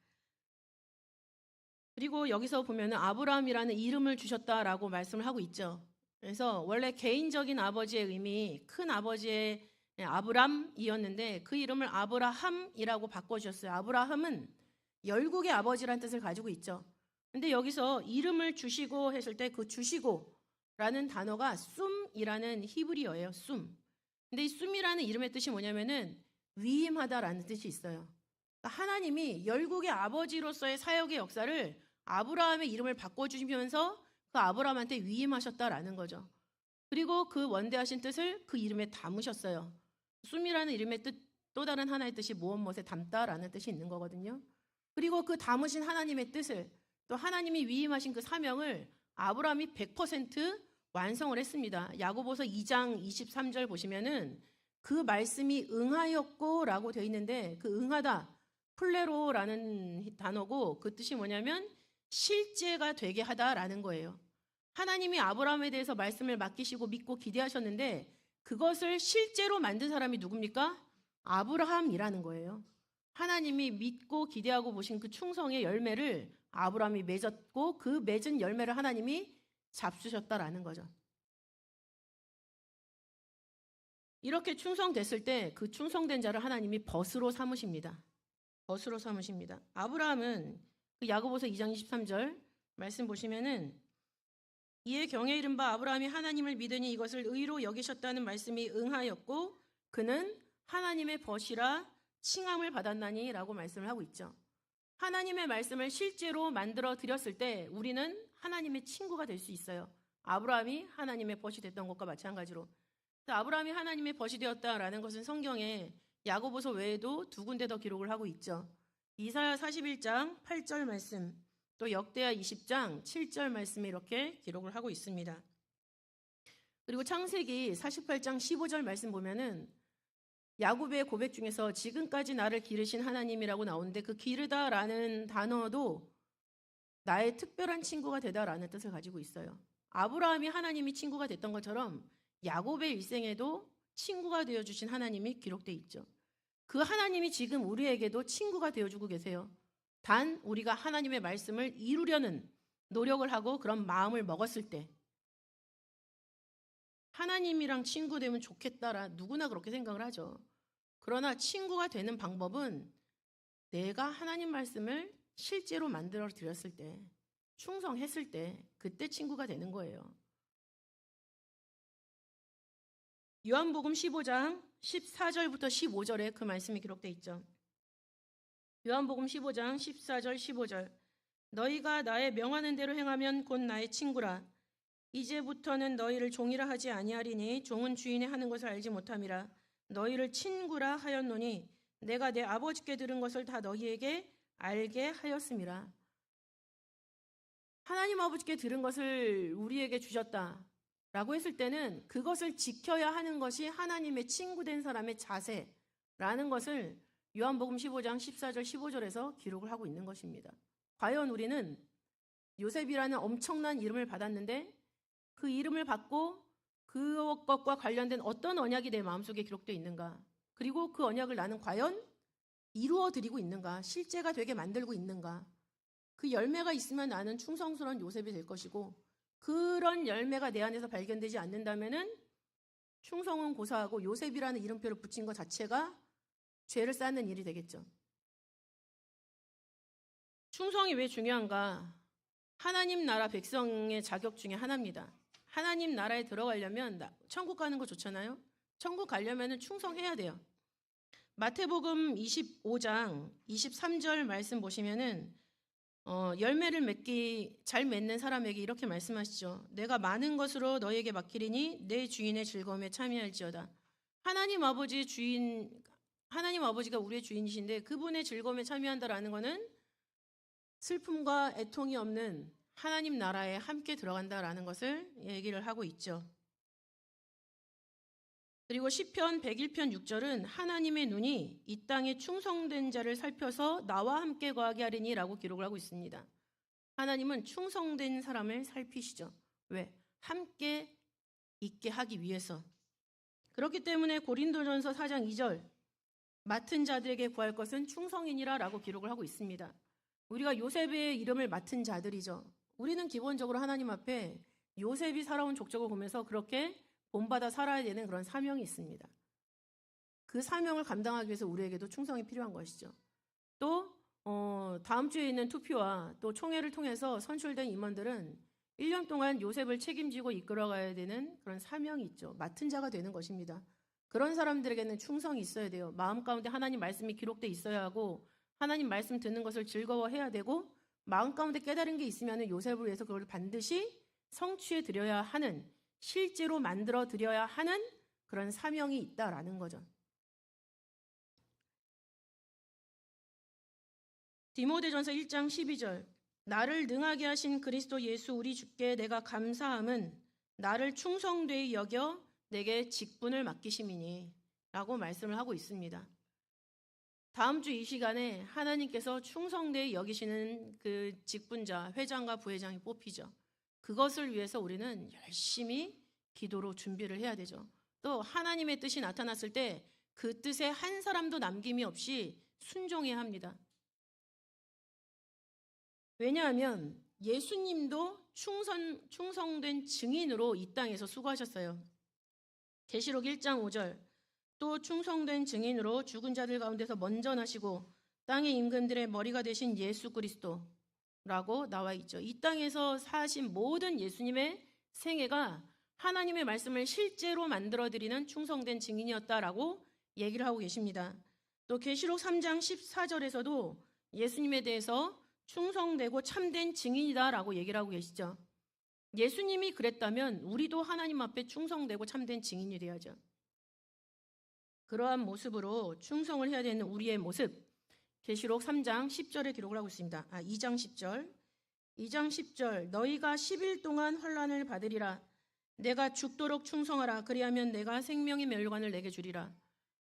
그리고 여기서 보면은 아브라함이라는 이름을 주셨다라고 말씀을 하고 있죠. 그래서 원래 개인적인 아버지의 의미, 큰 아버지의 아브람이었는데 그 이름을 아브라함이라고 바꿔주셨어요. 아브라함은 열국의 아버지라는 뜻을 가지고 있죠. 근데 여기서 이름을 주시고 했을 때 그 주시고라는 단어가 쏨이라는 히브리어예요. 쏨. 근데 이 쏨이라는 이름의 뜻이 뭐냐면은 위임하다라는 뜻이 있어요. 그러니까 하나님이 열국의 아버지로서의 사역의 역사를 아브라함의 이름을 바꿔주시면서 그 아브라함한테 위임하셨다라는 거죠. 그리고 그 원대하신 뜻을 그 이름에 담으셨어요. 쏨이라는 이름의 뜻, 또 다른 하나의 뜻이 무엇 무엇에 담다라는 뜻이 있는 거거든요. 그리고 그 담으신 하나님의 뜻을 또 하나님이 위임하신 그 사명을 아브라함이 100% 완성을 했습니다. 야고보서 2장 23절 보시면은 그 말씀이 응하였고라고 되어 있는데 그 응하다 플레로라는 단어고 그 뜻이 뭐냐면 실제가 되게 하다라는 거예요. 하나님이 아브라함에 대해서 말씀을 맡기시고 믿고 기대하셨는데 그것을 실제로 만든 사람이 누굽니까? 아브라함이라는 거예요. 하나님이 믿고 기대하고 보신 그 충성의 열매를 아브라함이 맺었고 그 맺은 열매를 하나님이 잡수셨다라는 거죠. 이렇게 충성됐을 때 그 충성된 자를 하나님이 벗으로 삼으십니다. 벗으로 삼으십니다. 아브라함은 그 야고보서 2장 23절 말씀 보시면은 이에 경에 이른 바 아브라함이 하나님을 믿으니 이것을 의로 여기셨다는 말씀이 응하였고 그는 하나님의 벗이라 칭함을 받았나니 라고 말씀을 하고 있죠. 하나님의 말씀을 실제로 만들어 드렸을 때 우리는 하나님의 친구가 될 수 있어요. 아브라함이 하나님의 벗이 됐던 것과 마찬가지로 아브라함이 하나님의 벗이 되었다라는 것은 성경에 야고보서 외에도 두 군데 더 기록을 하고 있죠. 이사야 41장 8절 말씀 또 역대하 20장 7절 말씀이 이렇게 기록을 하고 있습니다. 그리고 창세기 48장 15절 말씀 보면은 야곱의 고백 중에서 지금까지 나를 기르신 하나님이라고 나오는데 그 기르다라는 단어도 나의 특별한 친구가 되다라는 뜻을 가지고 있어요. 아브라함이 하나님이 친구가 됐던 것처럼 야곱의 일생에도 친구가 되어주신 하나님이 기록되어 있죠. 그 하나님이 지금 우리에게도 친구가 되어주고 계세요. 단 우리가 하나님의 말씀을 이루려는 노력을 하고 그런 마음을 먹었을 때 하나님이랑 친구 되면 좋겠다라 누구나 그렇게 생각을 하죠. 그러나 친구가 되는 방법은 내가 하나님 말씀을 실제로 만들어 드렸을 때 충성했을 때 그때 친구가 되는 거예요. 요한복음 15장 14절부터 15절에 그 말씀이 기록되어 있죠. 요한복음 15장 14절 15절 너희가 나의 명하는 대로 행하면 곧 나의 친구라. 이제부터는 너희를 종이라 하지 아니하리니 종은 주인의 하는 것을 알지 못함이라. 너희를 친구라 하였노니 내가 내 아버지께 들은 것을 다 너희에게 알게 하였음이라. 하나님 아버지께 들은 것을 우리에게 주셨다라고 했을 때는 그것을 지켜야 하는 것이 하나님의 친구된 사람의 자세라는 것을 요한복음 15장 14절 15절에서 기록을 하고 있는 것입니다. 과연 우리는 요셉이라는 엄청난 이름을 받았는데 그 이름을 받고 그것과 관련된 어떤 언약이 내 마음속에 기록되어 있는가? 그리고 그 언약을 나는 과연 이루어 드리고 있는가? 실제가 되게 만들고 있는가? 그 열매가 있으면 나는 충성스러운 요셉이 될 것이고 그런 열매가 내 안에서 발견되지 않는다면은 충성은 고사하고 요셉이라는 이름표를 붙인 것 자체가 죄를 쌓는 일이 되겠죠. 충성이 왜 중요한가? 하나님 나라 백성의 자격 중에 하나입니다. 하나님 나라에 들어가려면 천국 가는 거 좋잖아요. 천국 가려면 충성해야 돼요. 마태복음 25장 23절 말씀 보시면은 열매를 잘 맺는 사람에게 이렇게 말씀하시죠. 내가 많은 것으로 너에게 맡기리니 내 주인의 즐거움에 참여할지어다. 하나님 아버지가 우리의 주인이신데 그분의 즐거움에 참여한다라는 것은 슬픔과 애통이 없는 하나님 나라에 함께 들어간다라는 것을 얘기를 하고 있죠. 그리고 시편 101편 6절은 하나님의 눈이 이 땅에 충성된 자를 살펴서 나와 함께 거하게 하리니라고 기록을 하고 있습니다. 하나님은 충성된 사람을 살피시죠. 왜? 함께 있게 하기 위해서. 그렇기 때문에 고린도전서 4장 2절 맡은 자들에게 구할 것은 충성이니라라고 기록을 하고 있습니다. 우리가 요셉의 이름을 맡은 자들이죠. 우리는 기본적으로 하나님 앞에 요셉이 살아온 족적을 보면서 그렇게 본받아 살아야 되는 그런 사명이 있습니다. 그 사명을 감당하기 위해서 우리에게도 충성이 필요한 것이죠. 또 다음 주에 있는 투표와 또 총회를 통해서 선출된 임원들은 1년 동안 요셉을 책임지고 이끌어가야 되는 그런 사명이 있죠. 맡은 자가 되는 것입니다. 그런 사람들에게는 충성이 있어야 돼요. 마음 가운데 하나님 말씀이 기록돼 있어야 하고 하나님 말씀 듣는 것을 즐거워해야 되고 마음 가운데 깨달은 게 있으면 요셉을 위해서 그걸 반드시 성취해 드려야 하는 실제로 만들어 드려야 하는 그런 사명이 있다라는 거죠. 디모데전서 1장 12절 나를 능하게 하신 그리스도 예수 우리 주께 내가 감사함은 나를 충성되이 여겨 내게 직분을 맡기심이니 라고 말씀을 하고 있습니다. 다음 주 이 시간에 하나님께서 충성되이 여기시는 그 직분자, 회장과 부회장이 뽑히죠. 그것을 위해서 우리는 열심히 기도로 준비를 해야 되죠. 또 하나님의 뜻이 나타났을 때 그 뜻에 한 사람도 남김이 없이 순종해야 합니다. 왜냐하면 예수님도 충성된 증인으로 이 땅에서 수고하셨어요. 계시록 1장 5절 또 충성된 증인으로 죽은 자들 가운데서 먼저 나시고 땅의 임금들의 머리가 되신 예수 그리스도라고 나와 있죠. 이 땅에서 사신 모든 예수님의 생애가 하나님의 말씀을 실제로 만들어드리는 충성된 증인이었다라고 얘기를 하고 계십니다. 또 계시록 3장 14절에서도 예수님에 대해서 충성되고 참된 증인이다라고 얘기를 하고 계시죠. 예수님이 그랬다면 우리도 하나님 앞에 충성되고 참된 증인이 돼야죠. 그러한 모습으로 충성을 해야 되는 우리의 모습 계시록 3장 10절에 기록을 하고 있습니다. 2장 10절 2장 10절 너희가 10일 동안 환난을 받으리라 내가 죽도록 충성하라 그리하면 내가 생명의 멸관을 내게 주리라.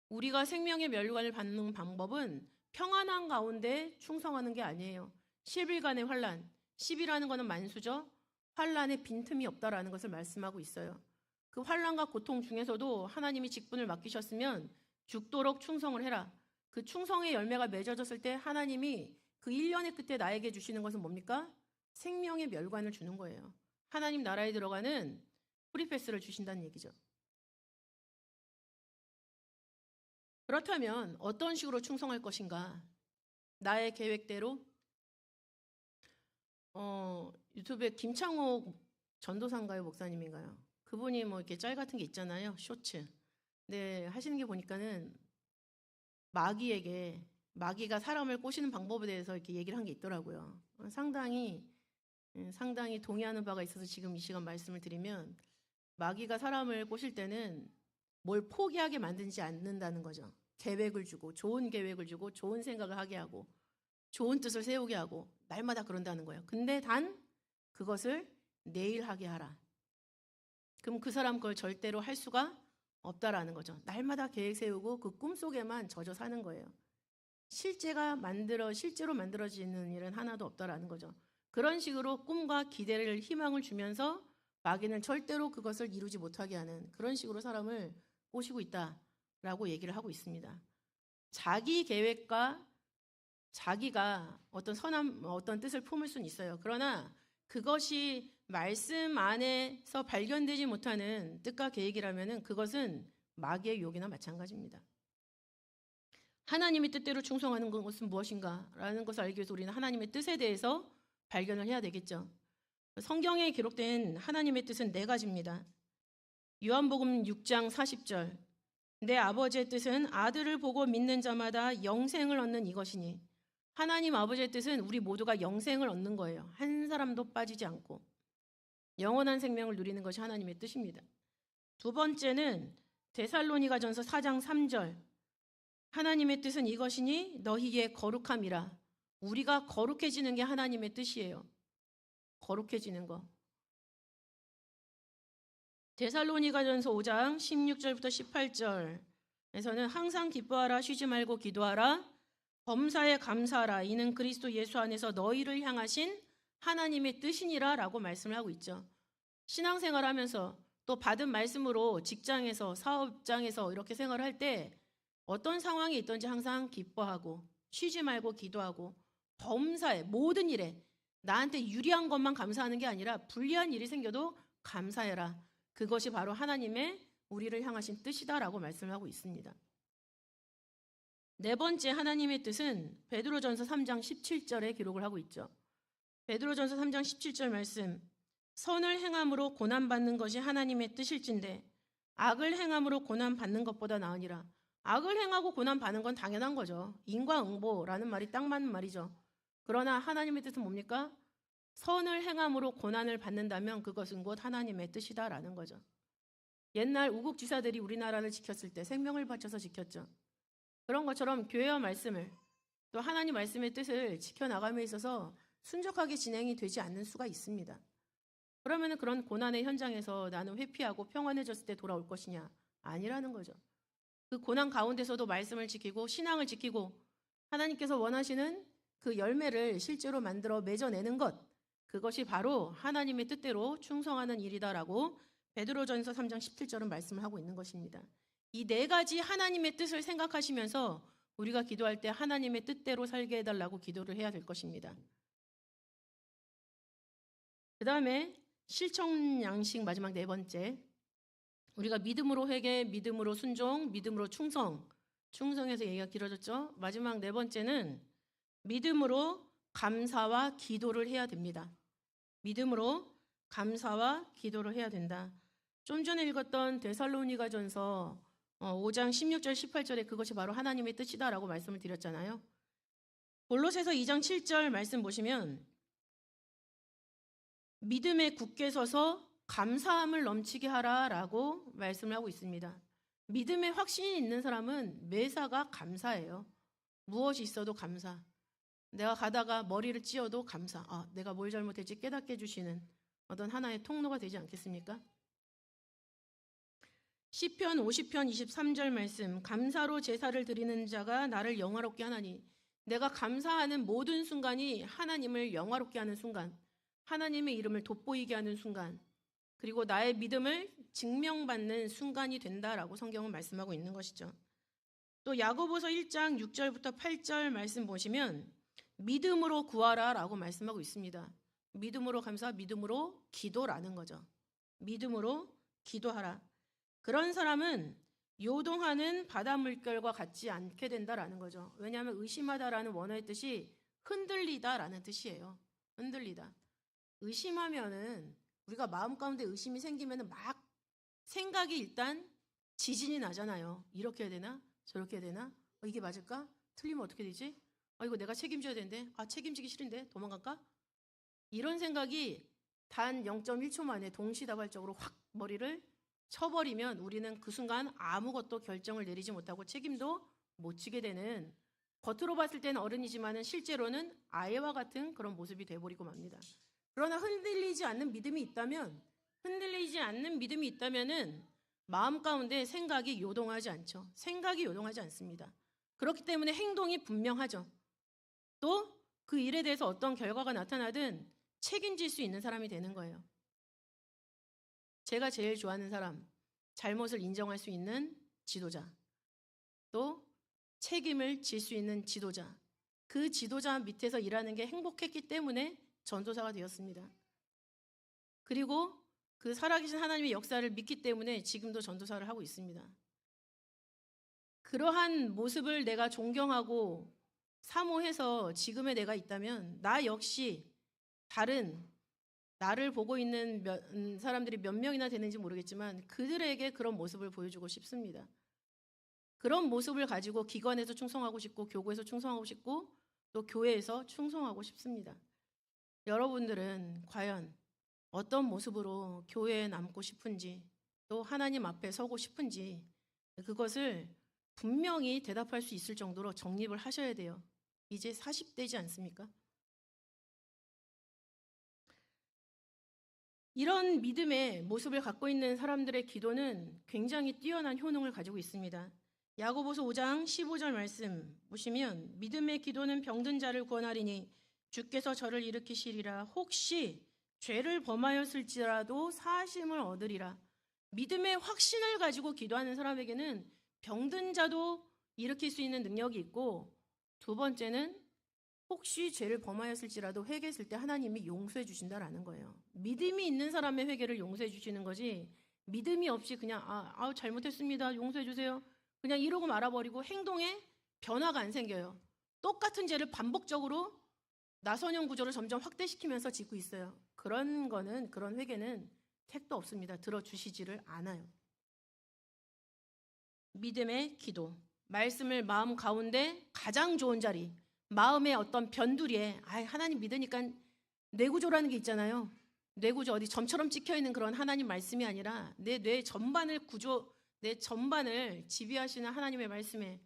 우리가 생명의 멸관을 받는 방법은 평안한 가운데 충성하는 게 아니에요. 10일간의 환난 10이라는 것은 만수죠. 환난에 빈틈이 없다라는 것을 말씀하고 있어요. 그 환난과 고통 중에서도 하나님이 직분을 맡기셨으면 죽도록 충성을 해라. 그 충성의 열매가 맺어졌을 때 하나님이 그 1년의 끝에 나에게 주시는 것은 뭡니까? 생명의 멸관을 주는 거예요. 하나님 나라에 들어가는 프리패스를 주신다는 얘기죠. 그렇다면 어떤 식으로 충성할 것인가? 나의 계획대로? 유튜브에 김창옥 전도사인가요? 목사님인가요? 그분이 뭐 이렇게 짤 같은 게 있잖아요. 쇼츠. 네, 하시는 게 보니까는 마귀가 사람을 꼬시는 방법에 대해서 이렇게 얘기를 한 게 있더라고요. 상당히 동의하는 바가 있어서 지금 이 시간 말씀을 드리면 마귀가 사람을 꼬실 때는 뭘 포기하게 만들지 않는다는 거죠. 계획을 주고 좋은 계획을 주고 좋은 생각을 하게 하고 좋은 뜻을 세우게 하고 날마다 그런다는 거예요. 근데 단 그것을 내일 하게 하라. 그럼 그 사람 그걸 절대로 할 수가 없다라는 거죠. 날마다 계획 세우고 그 꿈속에만 젖어 사는 거예요. 실제로 만들어지는 일은 하나도 없다라는 거죠. 그런 식으로 꿈과 기대를 희망을 주면서 마귀는 절대로 그것을 이루지 못하게 하는 그런 식으로 사람을 꼬시고 있다라고 얘기를 하고 있습니다. 자기 계획과 자기가 어떤 선한 어떤 뜻을 품을 수는 있어요. 그러나 그것이 말씀 안에서 발견되지 못하는 뜻과 계획이라면은 그것은 마귀의 유혹이나 마찬가지입니다. 하나님의 뜻대로 충성하는 것은 무엇인가라는 것을 알기 위해서 우리는 하나님의 뜻에 대해서 발견을 해야 되겠죠. 성경에 기록된 하나님의 뜻은 네 가지입니다. 요한복음 6장 40절. 내 아버지의 뜻은 아들을 보고 믿는 자마다 영생을 얻는 이것이니. 하나님 아버지의 뜻은 우리 모두가 영생을 얻는 거예요. 한 사람도 빠지지 않고 영원한 생명을 누리는 것이 하나님의 뜻입니다. 두 번째는 데살로니가전서 4장 3절. 하나님의 뜻은 이것이니 너희의 거룩함이라. 우리가 거룩해지는 게 하나님의 뜻이에요. 거룩해지는 거. 데살로니가전서 5장 16절부터 18절에서는 항상 기뻐하라, 쉬지 말고 기도하라, 범사에 감사하라, 이는 그리스도 예수 안에서 너희를 향하신 하나님의 뜻이니라 라고 말씀을 하고 있죠. 신앙생활하면서 또 받은 말씀으로 직장에서 사업장에서 이렇게 생활할 때 어떤 상황이 있든지 항상 기뻐하고 쉬지 말고 기도하고 범사에 모든 일에 나한테 유리한 것만 감사하는 게 아니라 불리한 일이 생겨도 감사해라. 그것이 바로 하나님의 우리를 향하신 뜻이다라고 말씀을 하고 있습니다. 네 번째 하나님의 뜻은 베드로전서 3장 17절에 기록을 하고 있죠. 베드로전서 3장 17절 말씀. 선을 행함으로 고난받는 것이 하나님의 뜻일진데 악을 행함으로 고난받는 것보다 나으니라. 악을 행하고 고난받는 건 당연한 거죠. 인과응보라는 말이 딱 맞는 말이죠. 그러나 하나님의 뜻은 뭡니까? 선을 행함으로 고난을 받는다면 그것은 곧 하나님의 뜻이다라는 거죠. 옛날 우국지사들이 우리나라를 지켰을 때 생명을 바쳐서 지켰죠. 그런 것처럼 교회와 말씀을 또 하나님 말씀의 뜻을 지켜나감에 있어서 순적하게 진행이 되지 않는 수가 있습니다. 그러면 그런 고난의 현장에서 나는 회피하고 평안해졌을 때 돌아올 것이냐? 아니라는 거죠. 그 고난 가운데서도 말씀을 지키고 신앙을 지키고 하나님께서 원하시는 그 열매를 실제로 만들어 맺어내는 것, 그것이 바로 하나님의 뜻대로 충성하는 일이다라고 베드로전서 3장 17절은 말씀을 하고 있는 것입니다. 이 네 가지 하나님의 뜻을 생각하시면서 우리가 기도할 때 하나님의 뜻대로 살게 해달라고 기도를 해야 될 것입니다. 그 다음에 실천 양식 마지막 네 번째. 우리가 믿음으로 회개, 믿음으로 순종, 믿음으로 충성. 충성에서 얘기가 길어졌죠. 마지막 네 번째는 믿음으로 감사와 기도를 해야 됩니다. 믿음으로 감사와 기도를 해야 된다. 좀 전에 읽었던 데살로니가전서 5장 16절 18절에 그것이 바로 하나님의 뜻이다라고 말씀을 드렸잖아요. 골로새서 2장 7절 말씀 보시면 믿음에 굳게 서서 감사함을 넘치게 하라라고 말씀을 하고 있습니다. 믿음에 확신이 있는 사람은 매사가 감사해요. 무엇이 있어도 감사. 내가 가다가 머리를 찧어도 감사. 내가 뭘 잘못했지 깨닫게 해주시는 어떤 하나의 통로가 되지 않겠습니까? 시편 50편 23절 말씀. 감사로 제사를 드리는 자가 나를 영화롭게 하나니. 내가 감사하는 모든 순간이 하나님을 영화롭게 하는 순간, 하나님의 이름을 돋보이게 하는 순간, 그리고 나의 믿음을 증명받는 순간이 된다라고 성경은 말씀하고 있는 것이죠. 또 야고보서 1장 6절부터 8절 말씀 보시면 믿음으로 구하라라고 말씀하고 있습니다. 믿음으로 감사, 믿음으로 기도라는 거죠. 믿음으로 기도하라. 그런 사람은 요동하는 바다 물결과 같지 않게 된다라는 거죠. 왜냐하면 의심하다라는 원어의 뜻이 흔들리다라는 뜻이에요. 흔들리다. 의심하면은 우리가 마음 가운데 의심이 생기면은 막 생각이 일단 지진이 나잖아요. 이렇게 해야 되나? 저렇게 해야 되나? 이게 맞을까? 틀리면 어떻게 되지? 이거 내가 책임져야 되는데. 책임지기 싫은데 도망갈까? 이런 생각이 단 0.1초 만에 동시다발적으로 확 머리를 쳐버리면 우리는 그 순간 아무것도 결정을 내리지 못하고 책임도 못 지게 되는, 겉으로 봤을 때는 어른이지만 실제로는 아이와 같은 그런 모습이 돼버리고 맙니다. 그러나 흔들리지 않는 믿음이 있다면은 마음 가운데 생각이 요동하지 않죠. 생각이 요동하지 않습니다. 그렇기 때문에 행동이 분명하죠. 또 그 일에 대해서 어떤 결과가 나타나든 책임질 수 있는 사람이 되는 거예요. 제가 제일 좋아하는 사람, 잘못을 인정할 수 있는 지도자, 또 책임을 질 수 있는 지도자, 그 지도자 밑에서 일하는 게 행복했기 때문에 전도사가 되었습니다. 그리고 그 살아계신 하나님의 역사를 믿기 때문에 지금도 전도사를 하고 있습니다. 그러한 모습을 내가 존경하고 사모해서 지금의 내가 있다면 나 역시 다른 나를 보고 있는 사람들이 몇 명이나 되는지 모르겠지만 그들에게 그런 모습을 보여주고 싶습니다. 그런 모습을 가지고 기관에서 충성하고 싶고 교구에서 충성하고 싶고 또 교회에서 충성하고 싶습니다. 여러분들은 과연 어떤 모습으로 교회에 남고 싶은지 또 하나님 앞에 서고 싶은지 그것을 분명히 대답할 수 있을 정도로 정립을 하셔야 돼요. 이제 40대지 않습니까? 이런 믿음의 모습을 갖고 있는 사람들의 기도는 굉장히 뛰어난 효능을 가지고 있습니다. 야고보서 5장 15절 말씀 보시면 믿음의 기도는 병든 자를 구원하리니 주께서 저를 일으키시리라. 혹시 죄를 범하였을지라도 사하심을 얻으리라. 믿음의 확신을 가지고 기도하는 사람에게는 병든 자도 일으킬 수 있는 능력이 있고, 두 번째는 혹시 죄를 범하였을지라도 회개했을 때 하나님이 용서해 주신다라는 거예요. 믿음이 있는 사람의 회개를 용서해 주시는 거지, 믿음이 없이 그냥 잘못했습니다, 용서해 주세요, 그냥 이러고 말아버리고 행동에 변화가 안 생겨요. 똑같은 죄를 반복적으로 나선형 구조를 점점 확대시키면서 짓고 있어요. 그런 회개는 택도 없습니다. 들어주시지를 않아요. 믿음의 기도, 말씀을 마음 가운데 가장 좋은 자리, 마음의 어떤 변두리에 하나님 믿으니까 뇌구조라는 게 있잖아요. 뇌구조 어디 점처럼 찍혀있는 그런 하나님 말씀이 아니라 내 뇌 전반을 내 전반을 지배하시는 하나님의 말씀에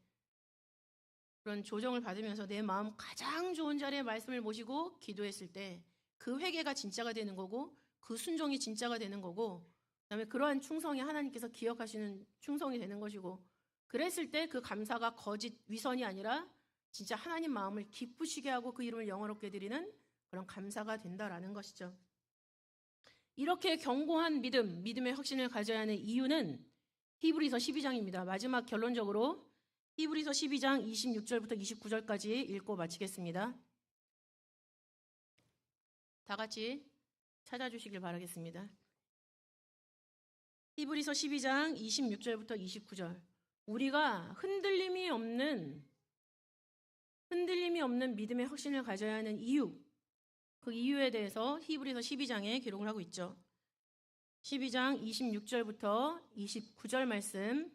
그런 조정을 받으면서 내 마음 가장 좋은 자리에 말씀을 모시고 기도했을 때 그 회개가 진짜가 되는 거고 그 순종이 진짜가 되는 거고, 그다음에 그러한 충성이 하나님께서 기억하시는 충성이 되는 것이고, 그랬을 때 그 감사가 거짓 위선이 아니라 진짜 하나님 마음을 기쁘시게 하고 그 이름을 영화롭게 드리는 그런 감사가 된다라는 것이죠. 이렇게 견고한 믿음의 확신을 가져야 하는 이유는 히브리서 12장입니다. 마지막 결론적으로 히브리서 12장 26절부터 29절까지 읽고 마치겠습니다. 다 같이 찾아주시길 바라겠습니다. 히브리서 12장 26절부터 29절. 우리가 흔들림이 없는 믿음의 확신을 가져야 하는 이유, 그 이유에 대해서 히브리서 12장에 기록을 하고 있죠. 12장 26절부터 29절 말씀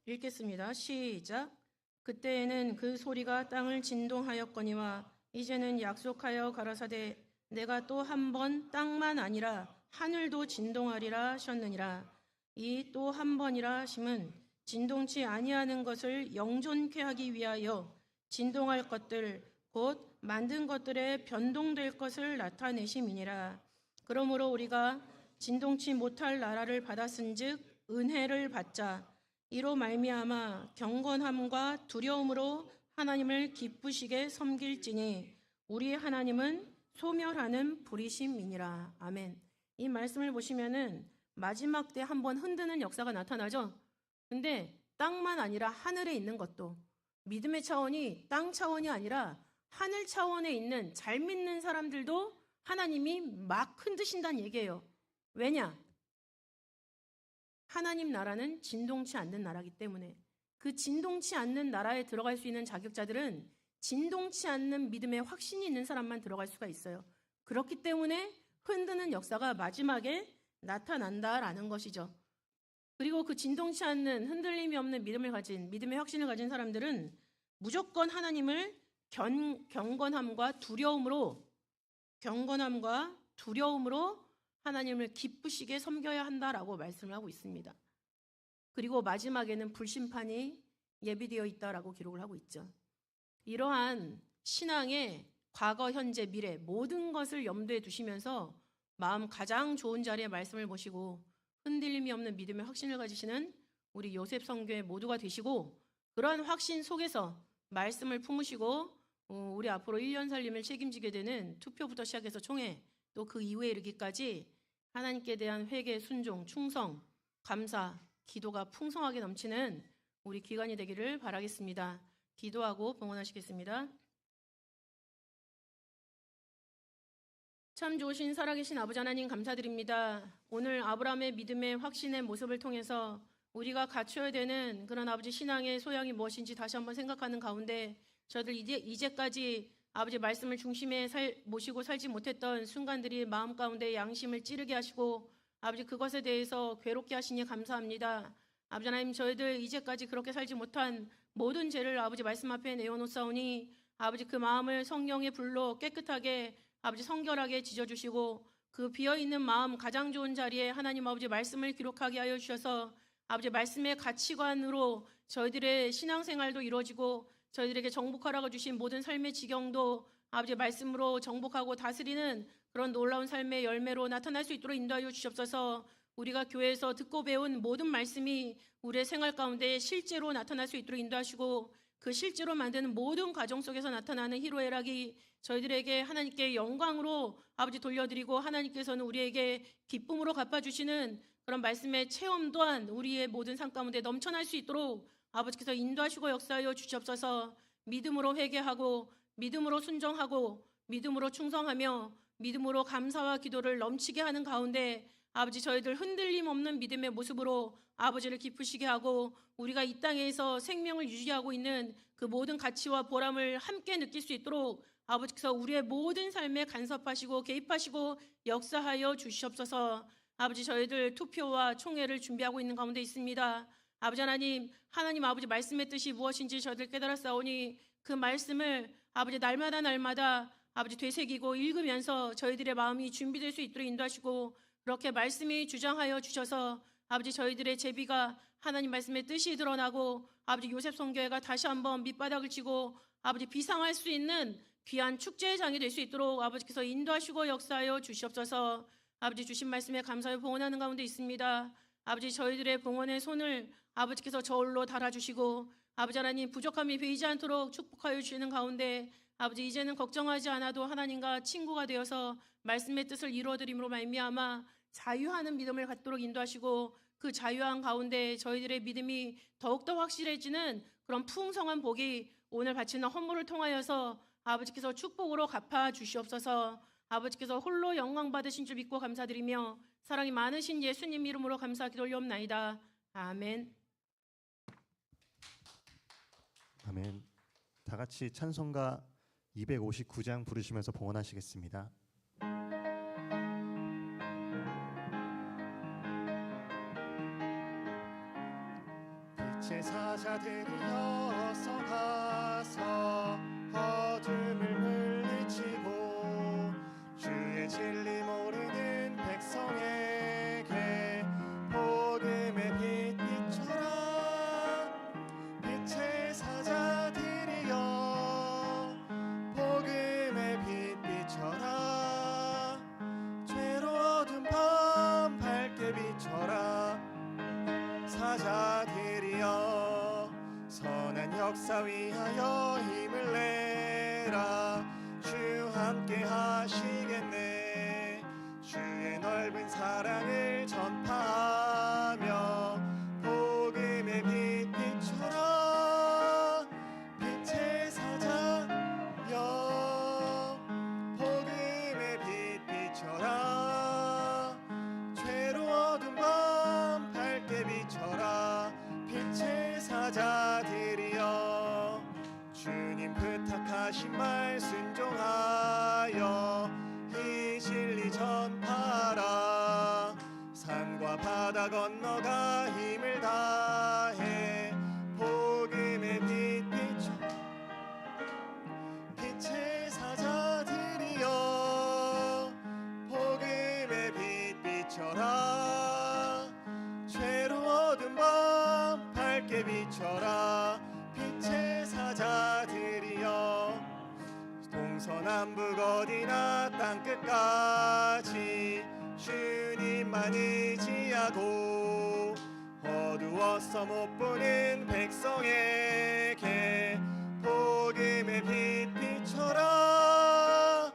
읽겠습니다. 시작. 그때에는 그 소리가 땅을 진동하였거니와 이제는 약속하여 가라사대 내가 또 한 번 땅만 아니라 하늘도 진동하리라 하셨느니라. 이 또 한 번이라 하심은 진동치 아니하는 것을 영존케 하기 위하여 진동할 것들 곧 만든 것들에 변동될 것을 나타내심이니라. 그러므로 우리가 진동치 못할 나라를 받았은즉 은혜를 받자. 이로 말미암아 경건함과 두려움으로 하나님을 기쁘시게 섬길지니 우리 하나님은 소멸하는 불이심이니라. 아멘. 이 말씀을 보시면은 마지막 때 한번 흔드는 역사가 나타나죠. 근데 땅만 아니라 하늘에 있는 것도, 믿음의 차원이 땅 차원이 아니라 하늘 차원에 있는 잘 믿는 사람들도 하나님이 막 흔드신다는 얘기예요. 왜냐? 하나님 나라는 진동치 않는 나라이기 때문에. 그 진동치 않는 나라에 들어갈 수 있는 자격자들은 진동치 않는 믿음의 확신이 있는 사람만 들어갈 수가 있어요. 그렇기 때문에 흔드는 역사가 마지막에 나타난다라는 것이죠. 그리고 그 진동치 않는 흔들림이 없는 믿음의 확신을 가진 사람들은 무조건 하나님을 경건함과 두려움으로 하나님을 기쁘시게 섬겨야 한다라고 말씀을 하고 있습니다. 그리고 마지막에는 불심판이 예비되어 있다라고 기록을 하고 있죠. 이러한 신앙의 과거, 현재, 미래 모든 것을 염두에 두시면서 마음 가장 좋은 자리에 말씀을 모시고 흔들림이 없는 믿음의 확신을 가지시는 우리 요셉 성교회 모두가 되시고, 그러한 확신 속에서 말씀을 품으시고 우리 앞으로 1년 살림을 책임지게 되는 투표부터 시작해서 총회, 또 그 이후에 이르기까지 하나님께 대한 회개, 순종, 충성, 감사, 기도가 풍성하게 넘치는 우리 기간이 되기를 바라겠습니다. 기도하고 봉헌하시겠습니다. 참 좋으신 살아계신 아버지 하나님 감사드립니다. 오늘 아브라함의 믿음의 확신의 모습을 통해서 우리가 갖춰야 되는 그런 아버지 신앙의 소양이 무엇인지 다시 한번 생각하는 가운데 저들 이제까지 아버지 말씀을 중심에 모시고 살지 못했던 순간들이 마음 가운데 양심을 찌르게 하시고 아버지 그것에 대해서 괴롭게 하시니 감사합니다. 아버지 하나님 저희들 이제까지 그렇게 살지 못한 모든 죄를 아버지 말씀 앞에 내어놓사오니 아버지 그 마음을 성령의 불로 깨끗하게 아버지 성결하게 지져주시고 그 비어있는 마음 가장 좋은 자리에 하나님 아버지 말씀을 기록하게 하여 주셔서 아버지 말씀의 가치관으로 저희들의 신앙생활도 이루어지고 저희들에게 정복하라고 주신 모든 삶의 지경도 아버지 말씀으로 정복하고 다스리는 그런 놀라운 삶의 열매로 나타날 수 있도록 인도하여 주시옵소서. 우리가 교회에서 듣고 배운 모든 말씀이 우리의 생활 가운데 실제로 나타날 수 있도록 인도하시고 그 실제로 만드는 모든 과정 속에서 나타나는 희로애락이 저희들에게 하나님께 영광으로 아버지 돌려드리고 하나님께서는 우리에게 기쁨으로 갚아주시는 그런 말씀의 체험 또한 우리의 모든 삶 가운데 넘쳐날 수 있도록 아버지께서 인도하시고 역사하여 주시옵소서. 믿음으로 회개하고 믿음으로 순종하고 믿음으로 충성하며 믿음으로 감사와 기도를 넘치게 하는 가운데 아버지 저희들 흔들림 없는 믿음의 모습으로 아버지를 기쁘시게 하고 우리가 이 땅에서 생명을 유지하고 있는 그 모든 가치와 보람을 함께 느낄 수 있도록 아버지께서 우리의 모든 삶에 간섭하시고 개입하시고 역사하여 주시옵소서. 아버지 저희들 투표와 총회를 준비하고 있는 가운데 있습니다. 아버지 하나님 아버지 말씀의 뜻이 무엇인지 저희들 깨달았사오니 그 말씀을 아버지 날마다 아버지 되새기고 읽으면서 저희들의 마음이 준비될 수 있도록 인도하시고 그렇게 말씀이 주장하여 주셔서 아버지 저희들의 제비가 하나님 말씀의 뜻이 드러나고 아버지 요셉 성교회가 다시 한번 밑바닥을 치고 아버지 비상할 수 있는 귀한 축제의 장이 될 수 있도록 아버지께서 인도하시고 역사하여 주시옵소서. 아버지 주신 말씀에 감사하여 봉헌하는 가운데 있습니다. 아버지 저희들의 봉헌의 손을 아버지께서 저울로 달아주시고 아버지 하나님 부족함이 베이지 않도록 축복하여 주시는 가운데 아버지 이제는 걱정하지 않아도 하나님과 친구가 되어서 말씀의 뜻을 이루어드림으로 말미암아 자유하는 믿음을 갖도록 인도하시고 그 자유한 가운데 저희들의 믿음이 더욱더 확실해지는 그런 풍성한 복이 오늘 바치는 헌물을 통하여서 아버지께서 축복으로 갚아 주시옵소서. 아버지께서 홀로 영광 받으신 줄 믿고 감사드리며 사랑이 많으신 예수님 이름으로 감사 기도올리옵나이다. 아멘. 아멘. 다 같이 찬송가 259장 부르시면서 봉헌하시겠습니다. 빛의 사자들이여서 가서 어둠을 물리치고 주의 진리 모르는 백성에게 복음의 빛 비춰라. 빛의 사자들이여 복음의 빛 비춰라. 죄로 어두운 밤 밝게 비춰라. 사자들이여 선한 역사 위하여 힘을 내라. 주 함께 하시겠네. 주의 넓은 사랑을 전파하며 복음의 빛 비춰라. 빛의 사자여 복음의 빛 비춰라. 죄로 어두운 밤 밝게 비춰라. 빛의 사자들이여 주님 부탁하신 말 순종하여 이 진리 전파하라. 산과 바다 건너가 힘을 다해 복음의 빛 비춰. 빛의 사자들이여 복음의 빛 비춰라. 죄로 어두운 밤 밝게 비춰라. 빛의 사자들이여 동서남북 어디나 땅끝까지 주님만 의지하고 어두워서 못 보는 백성에게 복음의 빛 비춰라.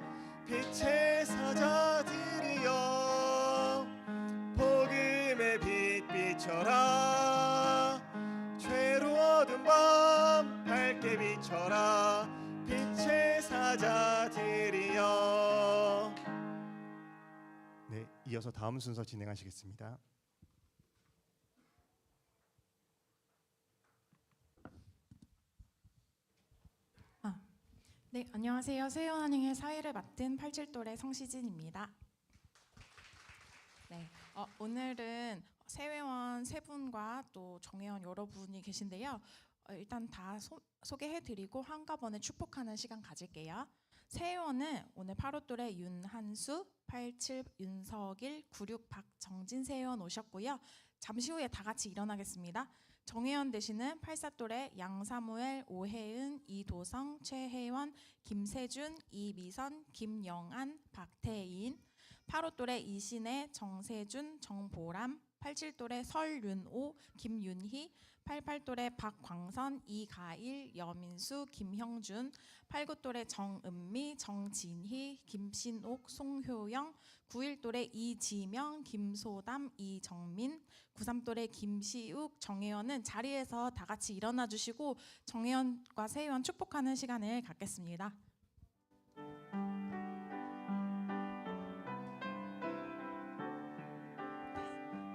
빛의 사자들이여 복음의 빛 비춰라. 사자들이여. 네, 이어서 다음 순서 진행하시겠습니다. 네, 안녕하세요. 세연한영의 사회를 맡은 87돌의 성시진입니다. 네, 오늘은 세회원 세 분과 또 정회원 여러분이 계신데요. 일단 다 소개해드리고 한꺼번에 축복하는 시간 가질게요. 세회원은 오늘 8호돌의 윤한수, 87 윤석일, 96 박정진 세회원 오셨고요. 잠시 후에 다 같이 일어나겠습니다. 정회원 되시는 84돌의 양사무엘, 오혜은, 이도성, 최혜원, 김세준, 이미선, 김영안, 박태인, 85돌의 이신혜, 정세준, 정보람, 87돌의 설윤오, 김윤희, 88돌의 박광선, 이가일, 여민수, 김형준, 89돌의 정은미, 정진희, 김신옥, 송효영, 91돌의 이지명, 김소담, 이정민, 93돌의 김시욱, 정혜원은 자리에서 다 같이 일어나 주시고 정혜원과 세혜원 축복하는 시간을 갖겠습니다.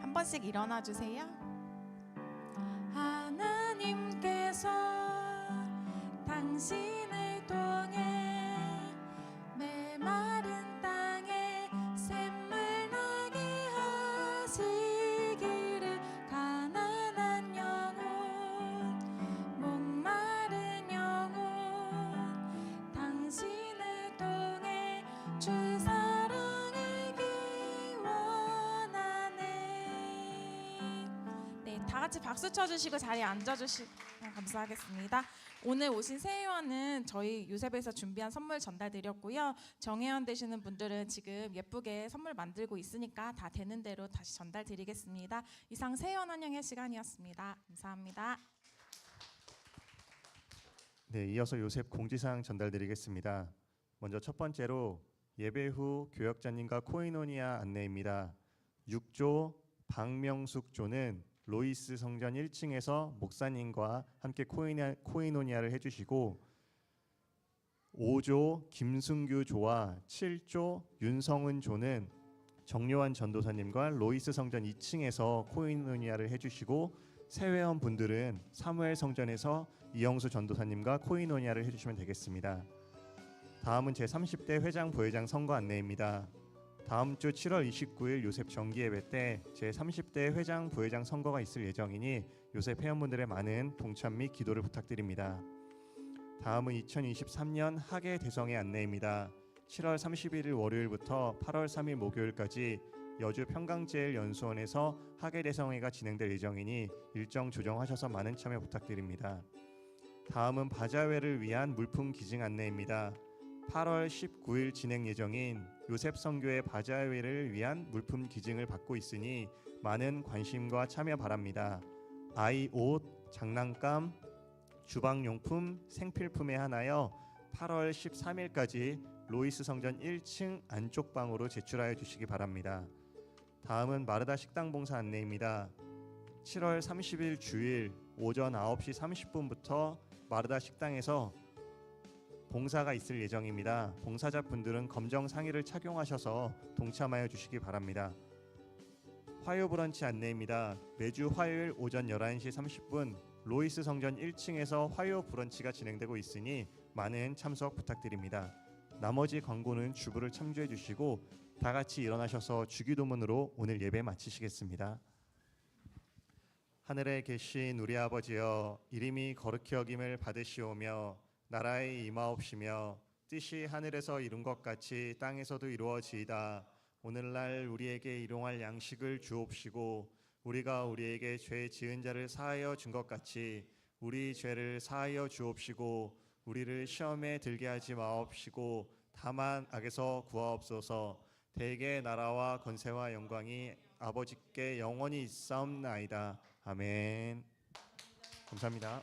한 번씩 일어나 주세요. 하나님께서 당신을 통해 메마른 땅에 샘물 나게 하시기를. 가난한 영혼, 목마른 영혼, 당신을 통해 주 사랑 알기 원하네. 네, 다 같이 박수 쳐주시고 자리에 앉아주시면 감사하겠습니다. 오늘 오신 세회원은 저희 요셉에서 준비한 선물 전달드렸고요. 정회원 되시는 분들은 지금 예쁘게 선물 만들고 있으니까 다 되는 대로 다시 전달드리겠습니다. 이상 세회원 환영의 시간이었습니다. 감사합니다. 네, 이어서 요셉 공지사항 전달드리겠습니다. 먼저 첫 번째로 예배 후 교역자님과 코이노니아 안내입니다. 6조 박명숙조는 로이스 성전 1층에서 목사님과 함께 코이노니아를 해주시고, 5조 김승규 조와 7조 윤성은 조는 정요한 전도사님과 로이스 성전 2층에서 코이노니아를 해주시고, 세회원 분들은 사무엘 성전에서 이영수 전도사님과 코이노니아를 해주시면 되겠습니다. 다음은 제30대 회장 부회장 선거 안내입니다. 다음 주 7월 29일 요셉 정기예배 때 제30대 회장 부회장 선거가 있을 예정이니 요셉 회원분들의 많은 동참 및 기도를 부탁드립니다. 다음은 2023년 학예 대성회 안내입니다. 7월 31일 월요일부터 8월 3일 목요일까지 여주 평강제일연수원에서 학예 대성회가 진행될 예정이니 일정 조정하셔서 많은 참여 부탁드립니다. 다음은 바자회를 위한 물품 기증 안내입니다. 8월 19일 진행 예정인 요셉 선교의 바자회를 위한 물품 기증을 받고 있으니 많은 관심과 참여 바랍니다. 아이 옷, 장난감, 주방용품, 생필품에 한하여 8월 13일까지 로이스 성전 1층 안쪽 방으로 제출하여 주시기 바랍니다. 다음은 마르다 식당 봉사 안내입니다. 7월 30일 주일 오전 9시 30분부터 마르다 식당에서 봉사가 있을 예정입니다. 봉사자분들은 검정 상의를 착용하셔서 동참하여 주시기 바랍니다. 화요 브런치 안내입니다. 매주 화요일 오전 11시 30분 로이스 성전 1층에서 화요 브런치가 진행되고 있으니 많은 참석 부탁드립니다. 나머지 광고는 주부를 참조해 주시고 다 같이 일어나셔서 주기도문으로 오늘 예배 마치시겠습니다. 하늘에 계신 우리 아버지여, 이름이 거룩히 여김을 받으시오며 나라의 임하옵시며 뜻이 하늘에서 이룬 것 같이 땅에서도 이루어지이다. 오늘날 우리에게 일용할 양식을 주옵시고 우리가 우리에게 죄 지은 자를 사하여 준 것 같이 우리 죄를 사하여 주옵시고 우리를 시험에 들게 하지 마옵시고 다만 악에서 구하옵소서. 대개 나라와 권세와 영광이 아버지께 영원히 있사옵나이다. 아멘. 감사합니다.